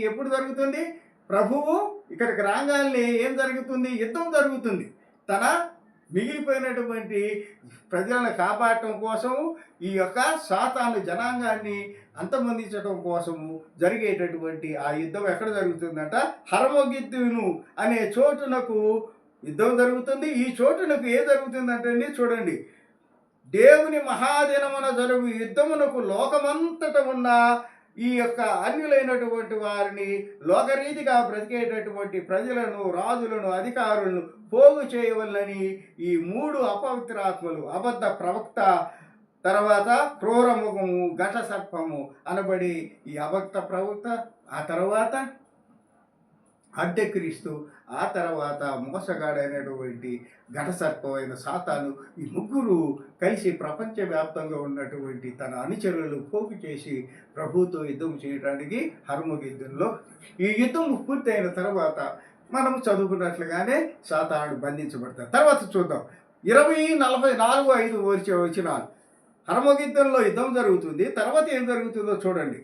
ఎప్పుడు జరుగుతుంది? ప్రభువు ఇక్కడికి రాగానే ఏం జరుగుతుంది? యుద్ధం జరుగుతుంది. తన మిగిలిపోయినటువంటి ప్రజలను కాపాడటం కోసము, ఈ యొక్క సాతాను జనాంగాన్ని అంతమొందించడం కోసము జరిగేటటువంటి ఆ యుద్ధం ఎక్కడ జరుగుతుందంట? హరమొగిద్దీను అనే చోటునకు యుద్ధం జరుగుతుంది. ఈ చోటునకు ఏ జరుగుతుందంటే చూడండి, దేవుని మహాదినమున జరుగు యుద్ధమునకు లోకమంతట ఉన్న ఈ యొక్క అన్యులైనటువంటి వారిని, లోకరీతిగా బ్రతికేటటువంటి ప్రజలను, రాజులను, అధికారులను పోగు చేయవలనని ఈ 3 అపవిత్రాత్మలు, అబద్ధ ప్రవక్త, తర్వాత క్రూరముఖము, ఘట సర్పము అనబడి ఈ అబద్ధ ప్రవక్త, ఆ తర్వాత అడ్డెక్కిరిస్తూ, ఆ తర్వాత మోసగాడైనటువంటి ఘటసర్పమైన సాతాను, ఈ ముగ్గురు కలిసి ప్రపంచవ్యాప్తంగా ఉన్నటువంటి తన అనుచరులను పోగు చేసి ప్రభుతో యుద్ధం చేయడానికి హర్మగిద్దంలో, ఈ యుద్ధం పూర్తయిన తర్వాత మనం చదువుకున్నట్లుగానే సాతాను బంధించబడతారు. తర్వాత చూద్దాం. 20, 44, 5 వచనాలు. హర్మగిద్దంలో యుద్ధం జరుగుతుంది. తర్వాత ఏం జరుగుతుందో చూడండి.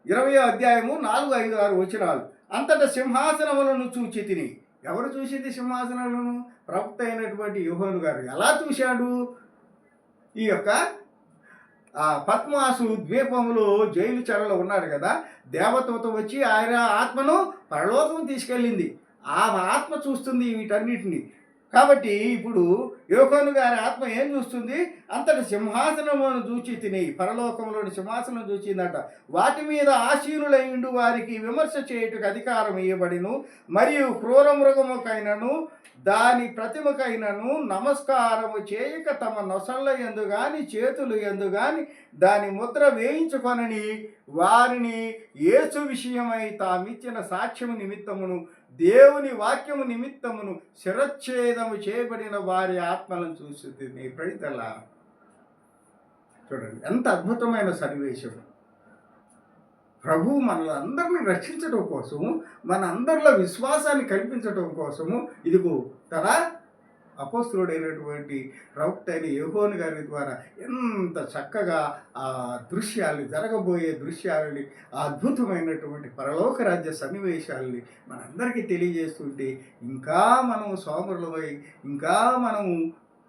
20వ అధ్యాయము 4, 5, 6 వచనాలు. అంతటా సింహాసనములను చూచి తిని. ఎవరు చూసింది సింహాసనాలను? ప్రవక్త అయినటువంటి యోహాను గారు. ఎలా చూశాడు? ఈ యొక్క పద్మాసు ద్వీపంలో జైలు చెరలో ఉన్నాడు కదా, దేవదూత వచ్చి ఆయన ఆత్మను పరలోకం తీసుకెళ్ళింది. ఆ ఆత్మ చూస్తుంది వీటన్నిటిని. కాబట్టి ఇప్పుడు యోహాను గారి ఆత్మ ఏం చూస్తుంది? అంతటి సింహాసనమును చూచి తిని, పరలోకంలోని సింహాసనం చూచిందట. వాటి మీద ఆసీనులైండు వారికి విమర్శ చేయుటకు అధికారం ఇవ్వబడిను, మరియు క్రూర మృగముకైనను దాని ప్రతిమకైనను నమస్కారము చేయక తమ నొసళ్ళ యందు గాని చేతులు యందు గాని దాని ముద్ర వేయించుకొనని వారిని యేసు విషయమై తామిచ్చిన సాక్ష్యము నిమిత్తమును దేవుని వాక్యము నిమిత్తమును శిరచ్ఛేదము చేయబడిన వారి ఆత్మలను చూస్తుంది. ప్రైతలా చూడండి, ఎంత అద్భుతమైన సన్నివేశం. ప్రభు మనలందరినీ రక్షించడం కోసము, మన అందరిలో విశ్వాసాన్ని కల్పించడం కోసము ఇదిగో తన అపోస్తులుడైనటువంటి ప్రవక్త అయిన యోహాను గారి ద్వారా ఎంత చక్కగా ఆ దృశ్యాల్ని, జరగబోయే దృశ్యాలని, అద్భుతమైనటువంటి పరలోక రాజ్య సన్నివేశాలని మనందరికీ తెలియజేస్తుంటే ఇంకా మనం సోమరులమై, ఇంకా మనము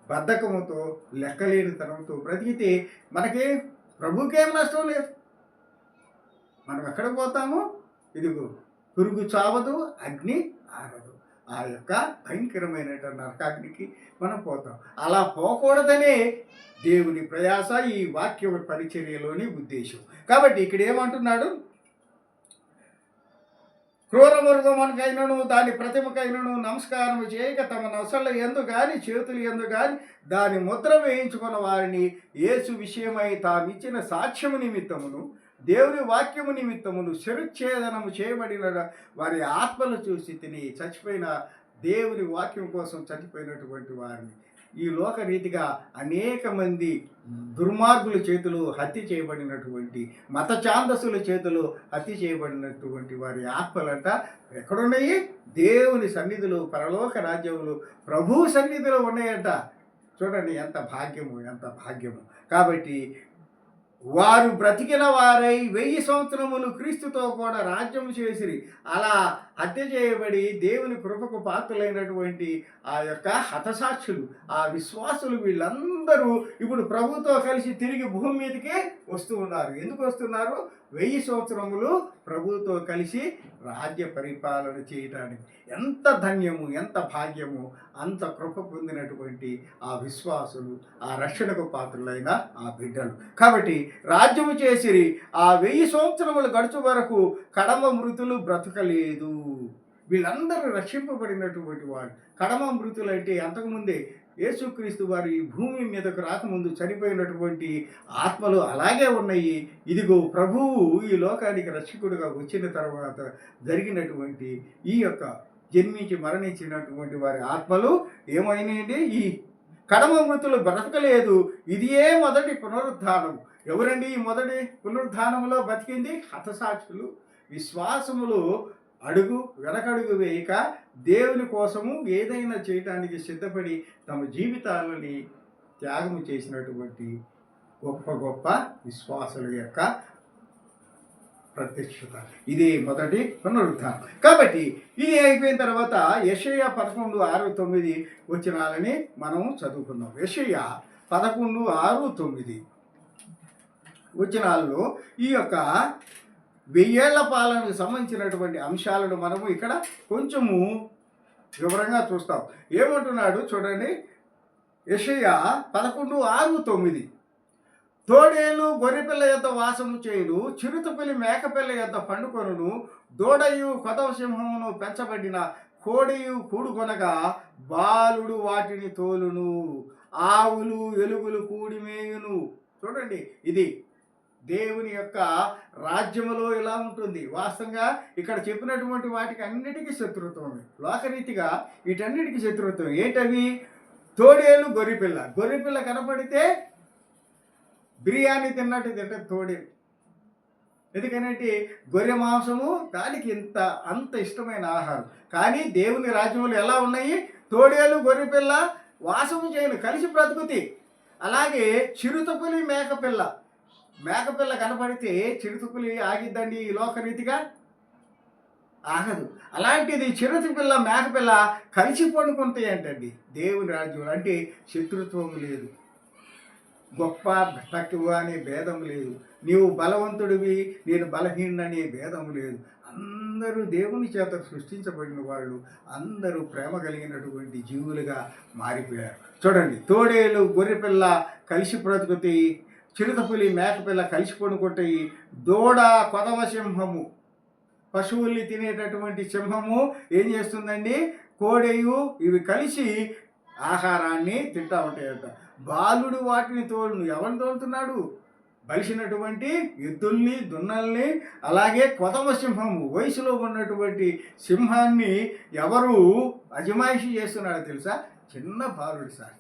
బద్ధకముతో, లెక్కలేనితనంతో బ్రతికితే మనకి ప్రభుకేం నష్టం లేదు. మనం ఎక్కడికి పోతాము? ఇదిగో పురుగు చావదు, అగ్ని ఆరదు. ఆ యొక్క భయంకరమైనటువంటి నరకాగ్నికి మనం పోతాం. అలా పోకూడదనే దేవుని ప్రయాస ఈ వాక్య పరిచర్యలోని ఉద్దేశం. కాబట్టి ఇక్కడ ఏమంటున్నాడు? క్రూర మృగమునకైనను దాని ప్రతిమకైనను నమస్కారం చేయక తమ నొసళ్ళ యందు గాని చేతులు యందు గాని దాని ముద్ర వేయించుకున్న వారిని యేసు విషయమై తామిచ్చిన సాక్ష్యము నిమిత్తమును దేవుని వాక్యము నిమిత్తమును శిరచ్ఛేదనము చేయబడిన వారి ఆత్మలు చూసి తిని, చచ్చిపోయిన దేవుని వాక్యం కోసం చచ్చిపోయినటువంటి వారిని ఈ లోక రీతిగా అనేక మంది దుర్మార్గుల చేతులు హత్య చేయబడినటువంటి, మత ఛాందసుల చేతులు హత్య చేయబడినటువంటి వారి ఆత్మలంట ఎక్కడున్నాయి? దేవుని సన్నిధిలో, పరలోక రాజ్యములు, ప్రభు సన్నిధిలో ఉన్నాయంట. చూడండి ఎంత భాగ్యము, ఎంత భాగ్యము. కాబట్టి వారు బ్రతికిన వారై 1000 సంవత్సరములు క్రీస్తుతో కూడా రాజ్యము చేసిరి. అలా హత్య చేయబడి దేవుని కృపకు పాత్రులైనటువంటి ఆ యొక్క హతసాక్షులు, ఆ విశ్వాసులు, వీళ్ళందరూ ఇప్పుడు ప్రభుతో కలిసి తిరిగి భూమి మీదకే వస్తూ ఉన్నారు. ఎందుకు వస్తున్నారు? 1000 సంవత్సరములు ప్రభుతో కలిసి రాజ్య పరిపాలన చేయడానికి. ఎంత ధన్యము, ఎంత భాగ్యము. అంత కృప పొందినటువంటి ఆ విశ్వాసులు, ఆ రక్షణకు పాత్రులైన ఆ బిడ్డలు. కాబట్టి రాజ్యము చేసిరి. ఆ 1000 సంవత్సరములు గడుచు వరకు కడమ మృతులు బ్రతకలేదు. వీళ్ళందరూ రక్షింపబడినటువంటి వాడు. కడమ మృతులు అంటే అంతకుముందే యేసుక్రీస్తు వారు ఈ భూమి మీదకు రాకముందు చనిపోయినటువంటి ఆత్మలు అలాగే ఉన్నాయి. ఇదిగో ప్రభువు ఈ లోకానికి రక్షకుడుగా వచ్చిన తర్వాత జరిగినటువంటి ఈ యొక్క జన్మించి మరణించినటువంటి వారి ఆత్మలు ఏమైనాయండి? ఈ కడమ మృతులు బ్రతకలేదు. ఇదియే మొదటి పునరుద్ధానం. ఎవరండి ఈ మొదటి పునరుద్ధానంలో బతికింది? హతసాక్షులు, విశ్వాసములు వెనకడుగు వేయక దేవుని కోసము ఏదైనా చేయడానికి సిద్ధపడి తమ జీవితాలని త్యాగం చేసినటువంటి గొప్ప గొప్ప విశ్వాసుల యొక్క ప్రత్యక్షత. ఇది మొదటి పునరుద్ధానం. కాబట్టి ఇది అయిపోయిన తర్వాత యెషయా 11:6-9 వచనాలని మనం చదువుకుందాం. యెషయా 11:6-9 వచనాల్లో ఈ యొక్క 1000 ఏళ్ల పాలనకు సంబంధించినటువంటి అంశాలను మనము ఇక్కడ కొంచెము వివరంగా చూస్తాం. ఏమంటున్నాడు చూడండి. యెషయా 11:6-9 తోడేలు గొర్రెపిల్ల యొద్ద వాసము చేయును, చిరుతపులి మేకపిల్ల యొద్ద పండుకొనును, దూడయు కొదవ సింహమును పెంచబడిన కోడియు కూడుకొనగా బాలుడు వాటిని తోలును, ఆవులు ఎలుగులు కూడి మేయును. చూడండి, ఇది దేవుని యొక్క రాజ్యములో ఇలా ఉంటుంది. వాస్తవంగా ఇక్కడ చెప్పినటువంటి వాటికి అన్నిటికీ శత్రుత్వం, లోకరీతిగా వీటన్నిటికీ శత్రుత్వం. ఏంటవి? తోడేలు, గొర్రెపిల్ల. గొర్రెపిల్ల కనపడితే బిర్యానీ తిన్నట్టు తింటుంది తోడేలు. ఎందుకనంటే గొర్రె మాంసము దానికి అంత ఇష్టమైన ఆహారం. కానీ దేవుని రాజ్యములు ఎలా ఉన్నాయి? తోడేలు, గొర్రెపిల్ల వాసము చేయను, కలిసి బ్రతుకుతాయి. అలాగే చిరుతపులి, మేకపిల్ల కనపడితే చిరుతపులి ఆగిద్దండి ఈ లోకరీతిగా? ఆగదు. అలాంటిది చిరుతపిల్ల, మేకపిల్ల కలిసి పండుకుంటాయి అంటండి దేవుని రాజ్యం. అంటే శత్రుత్వం లేదు, గొప్ప తక్కువ అనే భేదం లేదు, నీవు బలవంతుడివి నేను బలహీనుడనే భేదం లేదు. అందరూ దేవుని చేత సృష్టించబడిన వాళ్ళు అందరూ ప్రేమ కలిగినటువంటి జీవులుగా మారిపోయారు. చూడండి, తోడేలు గొర్రెపిల్ల కలిసి బ్రతుకుతాయి, చిరుతపులి మేకపిల్ల కలిసి పడుకుంటాయి, దూడ కొదవ సింహము పశువుల్ని తినేటటువంటి సింహము ఏం చేస్తుందండి, కోడెయు ఇవి కలిసి ఆహారాన్ని తింటూ ఉంటాయట. బాలుడు వాటిని తోడును ఎవరిని తోలుతున్నాడు, బలిసినటువంటి ఎద్దుల్ని దున్నల్ని. అలాగే కొదమ సింహము వయసులో ఉన్నటువంటి సింహాన్ని ఎవరు అజమాయిషి చేస్తున్నాడో తెలుసా, చిన్న బాలుడు సార్.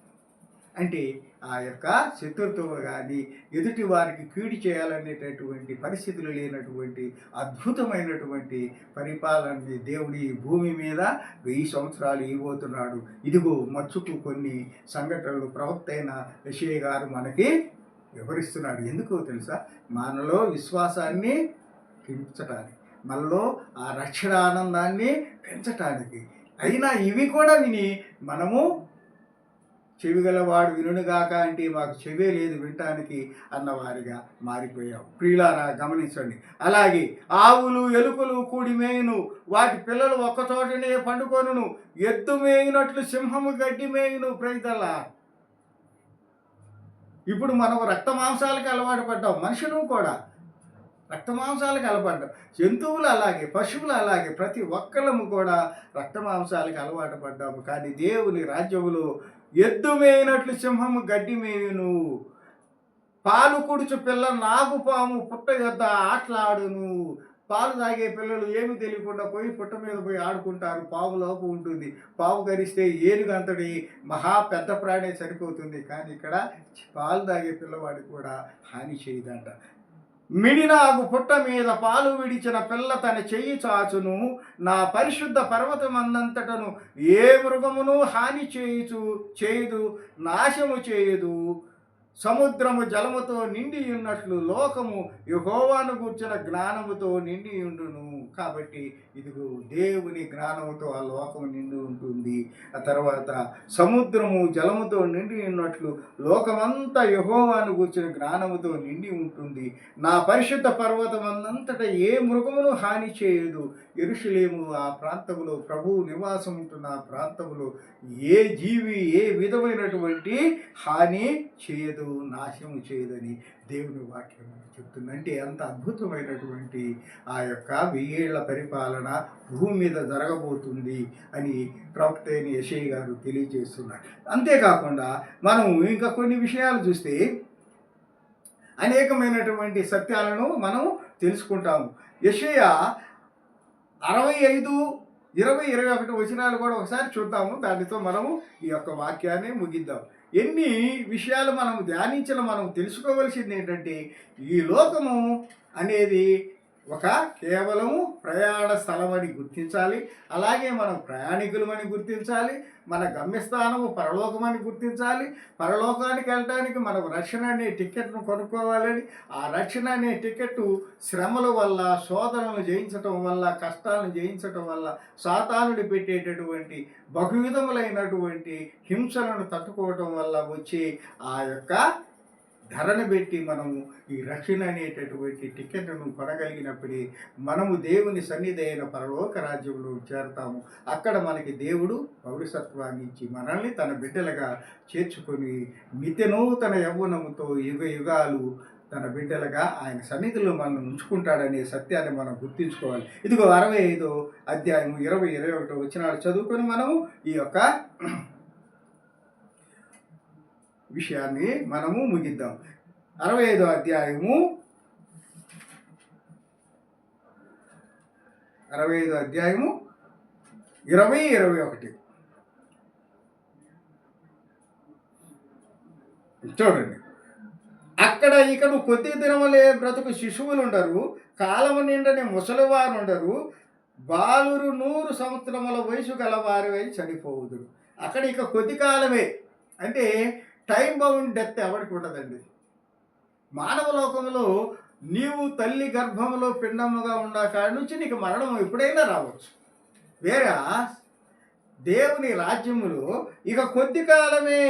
అంటే ఆ యొక్క శత్రుత్వం కానీ ఎదుటి వారికి కీడు చేయాలనేటటువంటి పరిస్థితులు లేనటువంటి అద్భుతమైనటువంటి పరిపాలనని దేవుడి భూమి మీద 1000 సంవత్సరాలు ఇవ్వబోతున్నాడు. ఇదిగో మచ్చుకు కొన్ని సంఘటనలు ప్రవక్త అయిన యెషయా గారు మనకి వివరిస్తున్నాడు. ఎందుకో తెలుసా, మనలో విశ్వాసాన్ని పెంచటానికి, మనలో ఆ రక్షణ ఆనందాన్ని పెంచటానికి. అయినా ఇవి కూడా విని మనము చెవిగలవాడు వినుగాక అంటే మాకు చెవే లేదు వినటానికి అన్నవారిగా మారిపోయాం. ప్రియులారా గమనించండి. అలాగే ఆవులు ఎలుకలు కూడి మేయును, వాటి పిల్లలు ఒక్కచోటనే పండుకొనును, ఎద్దు మేయినట్లు సింహము గడ్డి మేయును. ప్రైతల్లా, ఇప్పుడు మనం రక్త మాంసాలకు అలవాటు పడ్డాం, మనుషులు కూడా రక్త మాంసాలకు అలవాటు, జంతువులు అలాగే, పశువులు అలాగే, ప్రతి ఒక్కళ్ళము కూడా రక్త మాంసాలకు అలవాటు పడ్డాము. కానీ దేవుని రాజ్యములో ఎద్దు మేయినట్లు సింహము గడ్డి మేయును, పాలు కుడుచు పిల్ల నాగుపాము పుట్ట యొద్ద ఆటలాడును. పాలు తాగే పిల్లలు ఏమి తెలియకుండా పోయి పుట్ట మీద పోయి ఆడుకుంటారు. పావు లోపు ఉంటుంది, పావు గరిస్తే ఏనుగంతటి మహా పెద్ద ప్రాణే సరిపోతుంది. కానీ ఇక్కడ పాలు తాగే పిల్లవాడికి కూడా హాని చేయదంట. మిడినాగు పుట్ట మీద పాలు విడిచిన పిల్ల తన చెయ్యి చాచును, నా పరిశుద్ధ పర్వతమందంతటను ఏ మృగమును హాని చేయదు, నాశము చేయదు. సముద్రము జలముతో నిండి ఉన్నట్లు లోకము యెహోవాను గూర్చిన జ్ఞానముతో నిండి ఉండును. కాబట్టి ఇదిగో దేవుని జ్ఞానముతో ఆ లోకము నిండి ఉంటుంది. ఆ తర్వాత సముద్రము జలముతో నిండి ఉన్నట్లు లోకమంతా యెహోవాను గూర్చిన జ్ఞానముతో నిండి ఉంటుంది. నా పరిశుద్ధ పర్వతమందంతట ఏ మృగమును హాని చేయదు. యెరూషలేము ఆ ప్రాంతములో ప్రభువు నివాసం ఉంటున్న ఆ ప్రాంతములో ఏ జీవి ఏ విధమైనటువంటి హాని చేయదు, నాశము చేయదని దేవుని వాక్యం చెప్తుంది. అంటే ఎంత అద్భుతమైనటువంటి ఆ యొక్క 1000 ఏళ్ల పరిపాలన భూమి మీద జరగబోతుంది అని ప్రవక్త అయిన యెషయా గారు తెలియజేస్తున్నారు. అంతేకాకుండా మనం ఇంకా కొన్ని విషయాలు చూస్తే అనేకమైనటువంటి సత్యాలను మనం తెలుసుకుంటాము. యెషయా 65, 20, 21 వచనాలు కూడా ఒకసారి చూద్దాము. దానితో మనము ఈ యొక్క వాక్యాన్ని ముగిద్దాం. ఎన్ని విషయాలు మనం ధ్యానించిన మనం తెలుసుకోవలసింది ఏంటంటే, ఈ లోకము అనేది ఒక కేవలము ప్రయాణ స్థలం అని గుర్తించాలి. అలాగే మనం ప్రయాణికులమని గుర్తించాలి. మన గమ్యస్థానము పరలోకమని గుర్తించాలి. పరలోకానికి వెళ్ళడానికి మనం రక్షణ అనే టికెట్ను కొనుక్కోవాలని, ఆ రక్షణ అనే టికెట్టు శ్రమల వల్ల, శోధనలు జయించటం వల్ల, కష్టాలను జయించటం వల్ల, సాతానుడు పెట్టేటటువంటి బహువిధములైనటువంటి హింసలను తట్టుకోవటం వల్ల వచ్చే ఆ యొక్క ధరను పెట్టి మనము ఈ రక్షణ అనేటటువంటి టికెట్ను కొనగలిగినప్పుడే మనము దేవుని సన్నిధి అయిన పరలోక రాజ్యంలో చేరతాము. అక్కడ మనకి దేవుడు పౌరసత్వాన్ని ఇచ్చి మనల్ని తన బిడ్డలుగా చేర్చుకొని నిత్యనూతన యవ్వనముతో యుగ యుగాలు తన బిడ్డలుగా ఆయన సన్నిధిలో మనం ఉంచుకుంటాడనే సత్యాన్ని మనం గుర్తించుకోవాలి. ఇదిగో 65వ అధ్యాయము 20, 21 వచనాలు చదువుకొని మనము ఈ యొక్క విషయాన్ని మనము ముగిద్దాం. 65వ అధ్యాయము 20, 21 చూడండి. అక్కడ ఇకను కొద్ది దినములే బ్రతుకు శిశువులు ఉండరు, కాలము నిండని ముసలివారు ఉండరు, బాలురు 100 సంవత్సరముల వయసు గలవారివై చనిపోవుదురు. అక్కడ ఇక కొద్ది కాలమే అంటే టైం బౌండ్ డెత్ ఎవరికి ఉండదండి. మానవ లోకంలో నీవు తల్లి గర్భంలో పిండముగా ఉన్న కాడి నుంచి నీకు మరణం ఎప్పుడైనా రావచ్చు. వేరే దేవుని రాజ్యములో ఇక కొద్ది కాలమే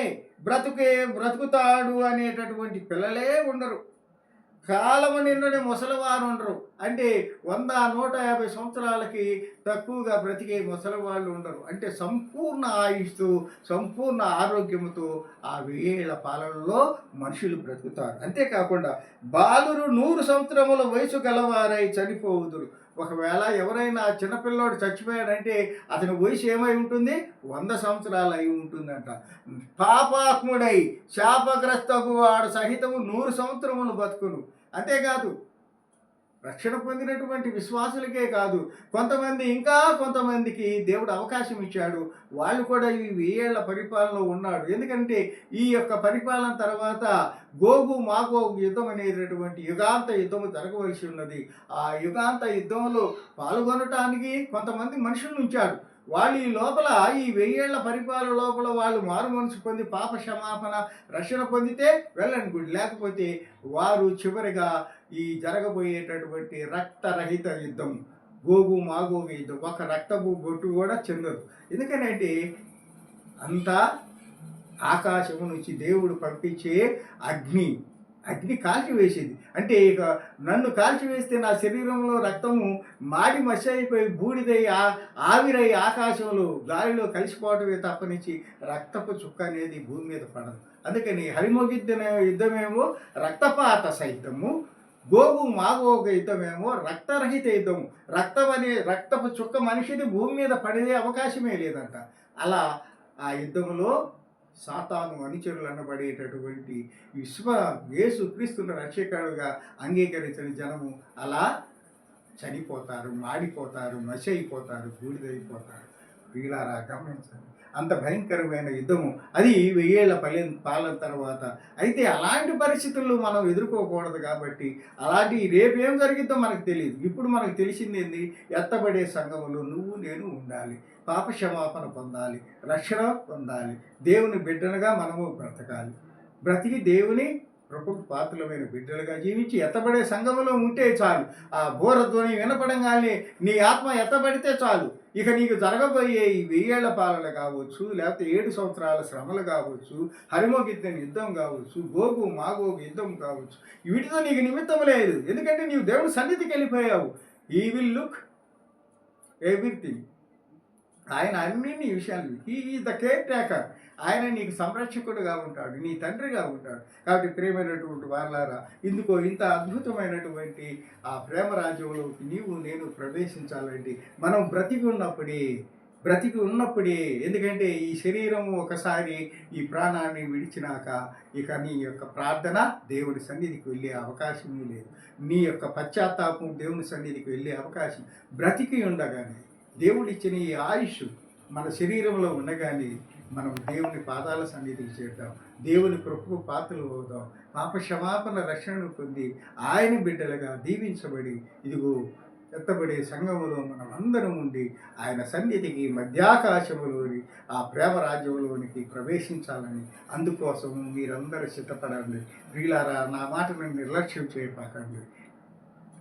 బ్రతుకుతాడు అనేటటువంటి పిల్లలే ఉండరు. కాలము నిండని ముసలివారు ఉండరు. అంటే 100, 150 సంవత్సరాలకి తక్కువగా బ్రతికే ముసలివాళ్ళు ఉండరు. అంటే సంపూర్ణ ఆయుస్సు, సంపూర్ణ ఆరోగ్యముతో ఆ 1000 ఏళ్ల పాలనలో మనుషులు బ్రతుకుతారు. అంతేకాకుండా బాలురు 100 సంవత్సరముల వయసు గలవారై చనిపోవుదురు. ఒకవేళ ఎవరైనా చిన్నపిల్లోడు చచ్చిపోయాడంటే అతని వయసు ఏమై ఉంటుంది? 100 సంవత్సరాలు అయి ఉంటుందంట. పాపాత్ముడై శాపగ్రస్తగు వాడు సహితము 100 సంవత్సరములు బతుకును. అంతేకాదు రక్షణ పొందినటువంటి విశ్వాసులకే కాదు, కొంతమందికి దేవుడు అవకాశం ఇచ్చాడు. వాళ్ళు కూడా ఈ 1000 ఏళ్ల పరిపాలనలో ఉన్నాడు. ఎందుకంటే ఈ యొక్క పరిపాలన తర్వాత గోగు మాగోగు యుద్ధం అనేటటువంటి యుగాంత యుద్ధము జరగవలసి ఉన్నది. ఆ యుగాంత యుద్ధంలో పాల్గొనటానికి కొంతమంది మనుషులను ఉంచాడు. వాళ్ళు ఈ లోపల ఈ 1000 ఏళ్ల పరిపాలన లోపల వాళ్ళు మారు మనసు పొంది పాప క్షమాపణ రక్షణ పొందితే వెళ్ళండి గుడి, లేకపోతే వారు చివరిగా ఈ జరగబోయేటటువంటి రక్తరహిత యుద్ధం, గోగు మాగోగు యుద్ధం, ఒక రక్తపు బొట్టు కూడా చెందదు. ఎందుకనంటే అంతా ఆకాశము నుంచి దేవుడు పంపించే అగ్ని కాల్చివేసేది. అంటే ఇక నన్ను కాల్చివేస్తే నా శరీరంలో రక్తము మాడి మసి అయిపోయి బూడిదై ఆవిరై ఆకాశంలో గాలిలో కలిసిపోవటమే తప్పనిచ్చి రక్తపు చుక్క అనేది భూమి మీద పడదు. అందుకని హరిమోగిద్దిన యుద్ధమేమో రక్తపాత సహితము, గోగు మాగోగు యుద్ధమేమో రక్తరహిత యుద్ధము. రక్తపు చుక్క మనిషిది భూమి మీద పడే అవకాశమే లేదంట. అలా ఆ యుద్ధంలో సాతాను అనుచరులు అనబడేటటువంటి యేసుక్రీస్తును రక్షకుడుగా అంగీకరించిన జనము అలా చనిపోతారు, మాడిపోతారు, మసి అయిపోతారు, బూడిదైపోతారు. వీళ్ళారా గమనించండి, అంత భయంకరమైన యుద్ధము అది 1000 ఏళ్ల పాలన తర్వాత. అయితే అలాంటి పరిస్థితుల్లో మనం ఎదుర్కోకూడదు కాబట్టి అలాంటి రేపేం జరిగిద్దో మనకు తెలియదు. ఇప్పుడు మనకు తెలిసింది ఏంది? ఎత్తబడే సంఘములో నువ్వు నేను ఉండాలి, పాప క్షమాపణ పొందాలి, రక్షణ పొందాలి, దేవుని బిడ్డలుగా మనము బ్రతకాలి. బ్రతికి దేవుని కృపకు పాత్రలమైన బిడ్డలుగా జీవించి ఎత్తబడే సంఘములో ఉంటే చాలు. ఆ బోరధ్వని వినపడంగానే నీ ఆత్మ ఎత్తబడితే చాలు. ఇక నీకు జరగబోయే ఈ 1000 ఏళ్ల పాలన కావచ్చు, లేకపోతే 7 సంవత్సరాల శ్రమలు కావచ్చు, హరిమోగిద్దని యుద్ధం కావచ్చు, గోగు మాగోగు యుద్ధం కావచ్చు, వీటితో నీకు నిమిత్తం లేదు. ఎందుకంటే నీవు దేవుని సన్నిధికి వెళ్ళిపోయావు. ఈ విల్ లుక్ ఎవ్రీథింగ్. ఆయన అన్ని విషయాలు, ఈ ద కేర్ టేకర్. ఆయన నీకు సంరక్షకుడుగా ఉంటాడు, నీ తండ్రిగా ఉంటాడు. కాబట్టి ప్రేమైనటువంటి వారలారా, ఇంత అద్భుతమైనటువంటి ఆ ప్రేమ రాజ్యంలోకి నీవు నేను ప్రవేశించాలంటే మనం బ్రతికి ఉన్నప్పుడే. ఎందుకంటే ఈ శరీరము ఒకసారి ఈ ప్రాణాన్ని విడిచినాక ఇక నీ యొక్క ప్రార్థన దేవుని సన్నిధికి వెళ్ళే అవకాశమే లేదు. నీ యొక్క పశ్చాత్తాపం దేవుని సన్నిధికి వెళ్ళే అవకాశం బ్రతికి ఉండగానే, దేవుడిచ్చిన ఈ ఆయుష్ మన శరీరంలో ఉండగానే మనం దేవుని పాదాల సన్నిధికి చేద్దాం, దేవుని కృపకు పాత్రలు అవుదాం, పాప క్షమాపణ రక్షణను పొంది ఆయన బిడ్డలుగా దీవించబడి ఇదిగో ఎత్తబడే సంఘములో మనం అందరం ఉండి ఆయన సన్నిధికి మధ్యాకాశములోని ఆ ప్రేమ రాజ్యంలోనికి ప్రవేశించాలని, అందుకోసము మీరందరూ సిద్ధపడండి. వీళ్ళారా, నా మాటను నిర్లక్ష్యం చేయపాకండి.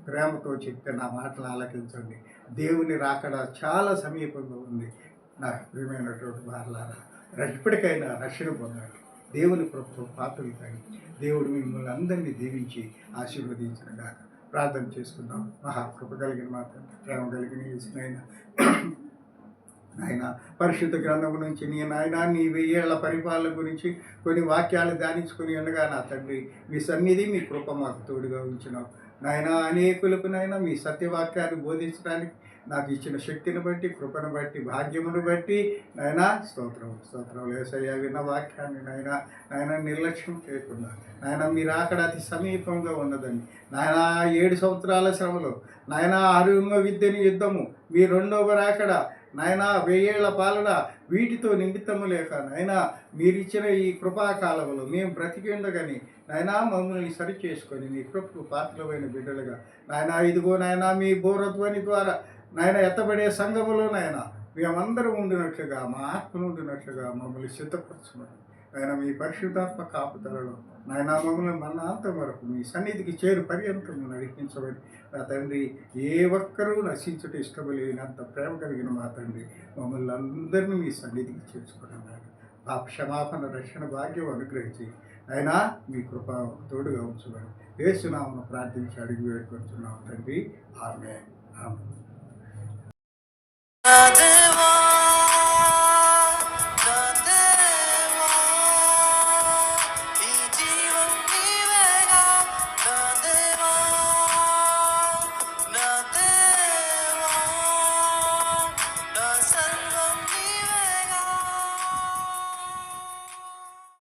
ప్రేమతో చెప్తే నా మాటలు ఆలకించండి. దేవుని రాకడ చాలా సమీపంగా ఉంది. నా ప్రియమైనటువంటి వారలారా, ఇప్పటికైనా రక్షణ పొందండి, దేవుని కృపకు పాత్రలు కండి. దేవుడు మిమ్మల్ని అందరినీ దీవించి ఆశీర్వదించినగా ప్రార్థన చేసుకుందాం. మహాకృప కలిగిన మాత్రం, ప్రేమ కలిగిన యేసునైనా, నాయన పరిశుద్ధ గ్రంథం నుంచి నీ 1000 ఏళ్ల పరిపాలన గురించి కొన్ని వాక్యాలు ధ్యానించుకుని ఉండగా నా తండ్రి, మీ సన్నిధి మీ కృప మాకు తోడుగా ఉంచినావు నాయన. అనేకులకు నాయన మీ సత్యవాక్యాన్ని బోధించడానికి నాకు ఇచ్చిన శక్తిని బట్టి, కృపను బట్టి, భాగ్యమును బట్టి నాయన స్తోత్రం యేసయ్య. విన్న వాక్యాన్ని నాయన నిర్లక్ష్యం చేయకుండా నాయన మీరు అక్కడ అతి సమీపంగా ఉన్నదని నాయన 7 సంవత్సరాల శ్రమలో నాయన హరిమోగిద్దని యుద్ధము, మీ రెండవ రాకడ నాయన 1000 ఏళ్ల పాలన, వీటితో నిమిత్తము లేక నాయన మీరిచ్చిన ఈ కృపాకాలంలో మేము బ్రతికి ఉండగాని నాయన మమ్మల్ని సరి చేసుకొని మీ కృపకు పాత్రమైన బిడ్డలుగా నాయన ఇదిగో నాయన మీ బోరధ్వని ద్వారా నాయన ఎత్తబడే సంఘములో నాయన మేమందరం ఉండినట్లుగా, మా ఆత్మను ఉండినట్లుగా మమ్మల్ని సిద్ధపరచమని నాయన మీ పరిశుద్ధాత్మ కాపుదలలో నాయన మమ్మల్ని మరణాంతం వరకు మీ సన్నిధికి చేరు పర్యంతం నడిపించమని నా తండ్రి. ఏ ఒక్కరూ నశించుట ఇష్టం లేనంత ప్రేమ కలిగిన మా తండ్రి, మమ్మల్ని అందరినీ మీ సన్నిధికి చేర్చుకున్నాను. ఆ క్షమాపణ రక్షణ భాగ్యం అనుగ్రహించి అయినా మీ కృప తోడుగా ఉంచమని యేసునామమున ప్రార్థించి అడిగి వేడుకొంటున్నాం తండ్రి. ఆమేన్. ఆమేన్.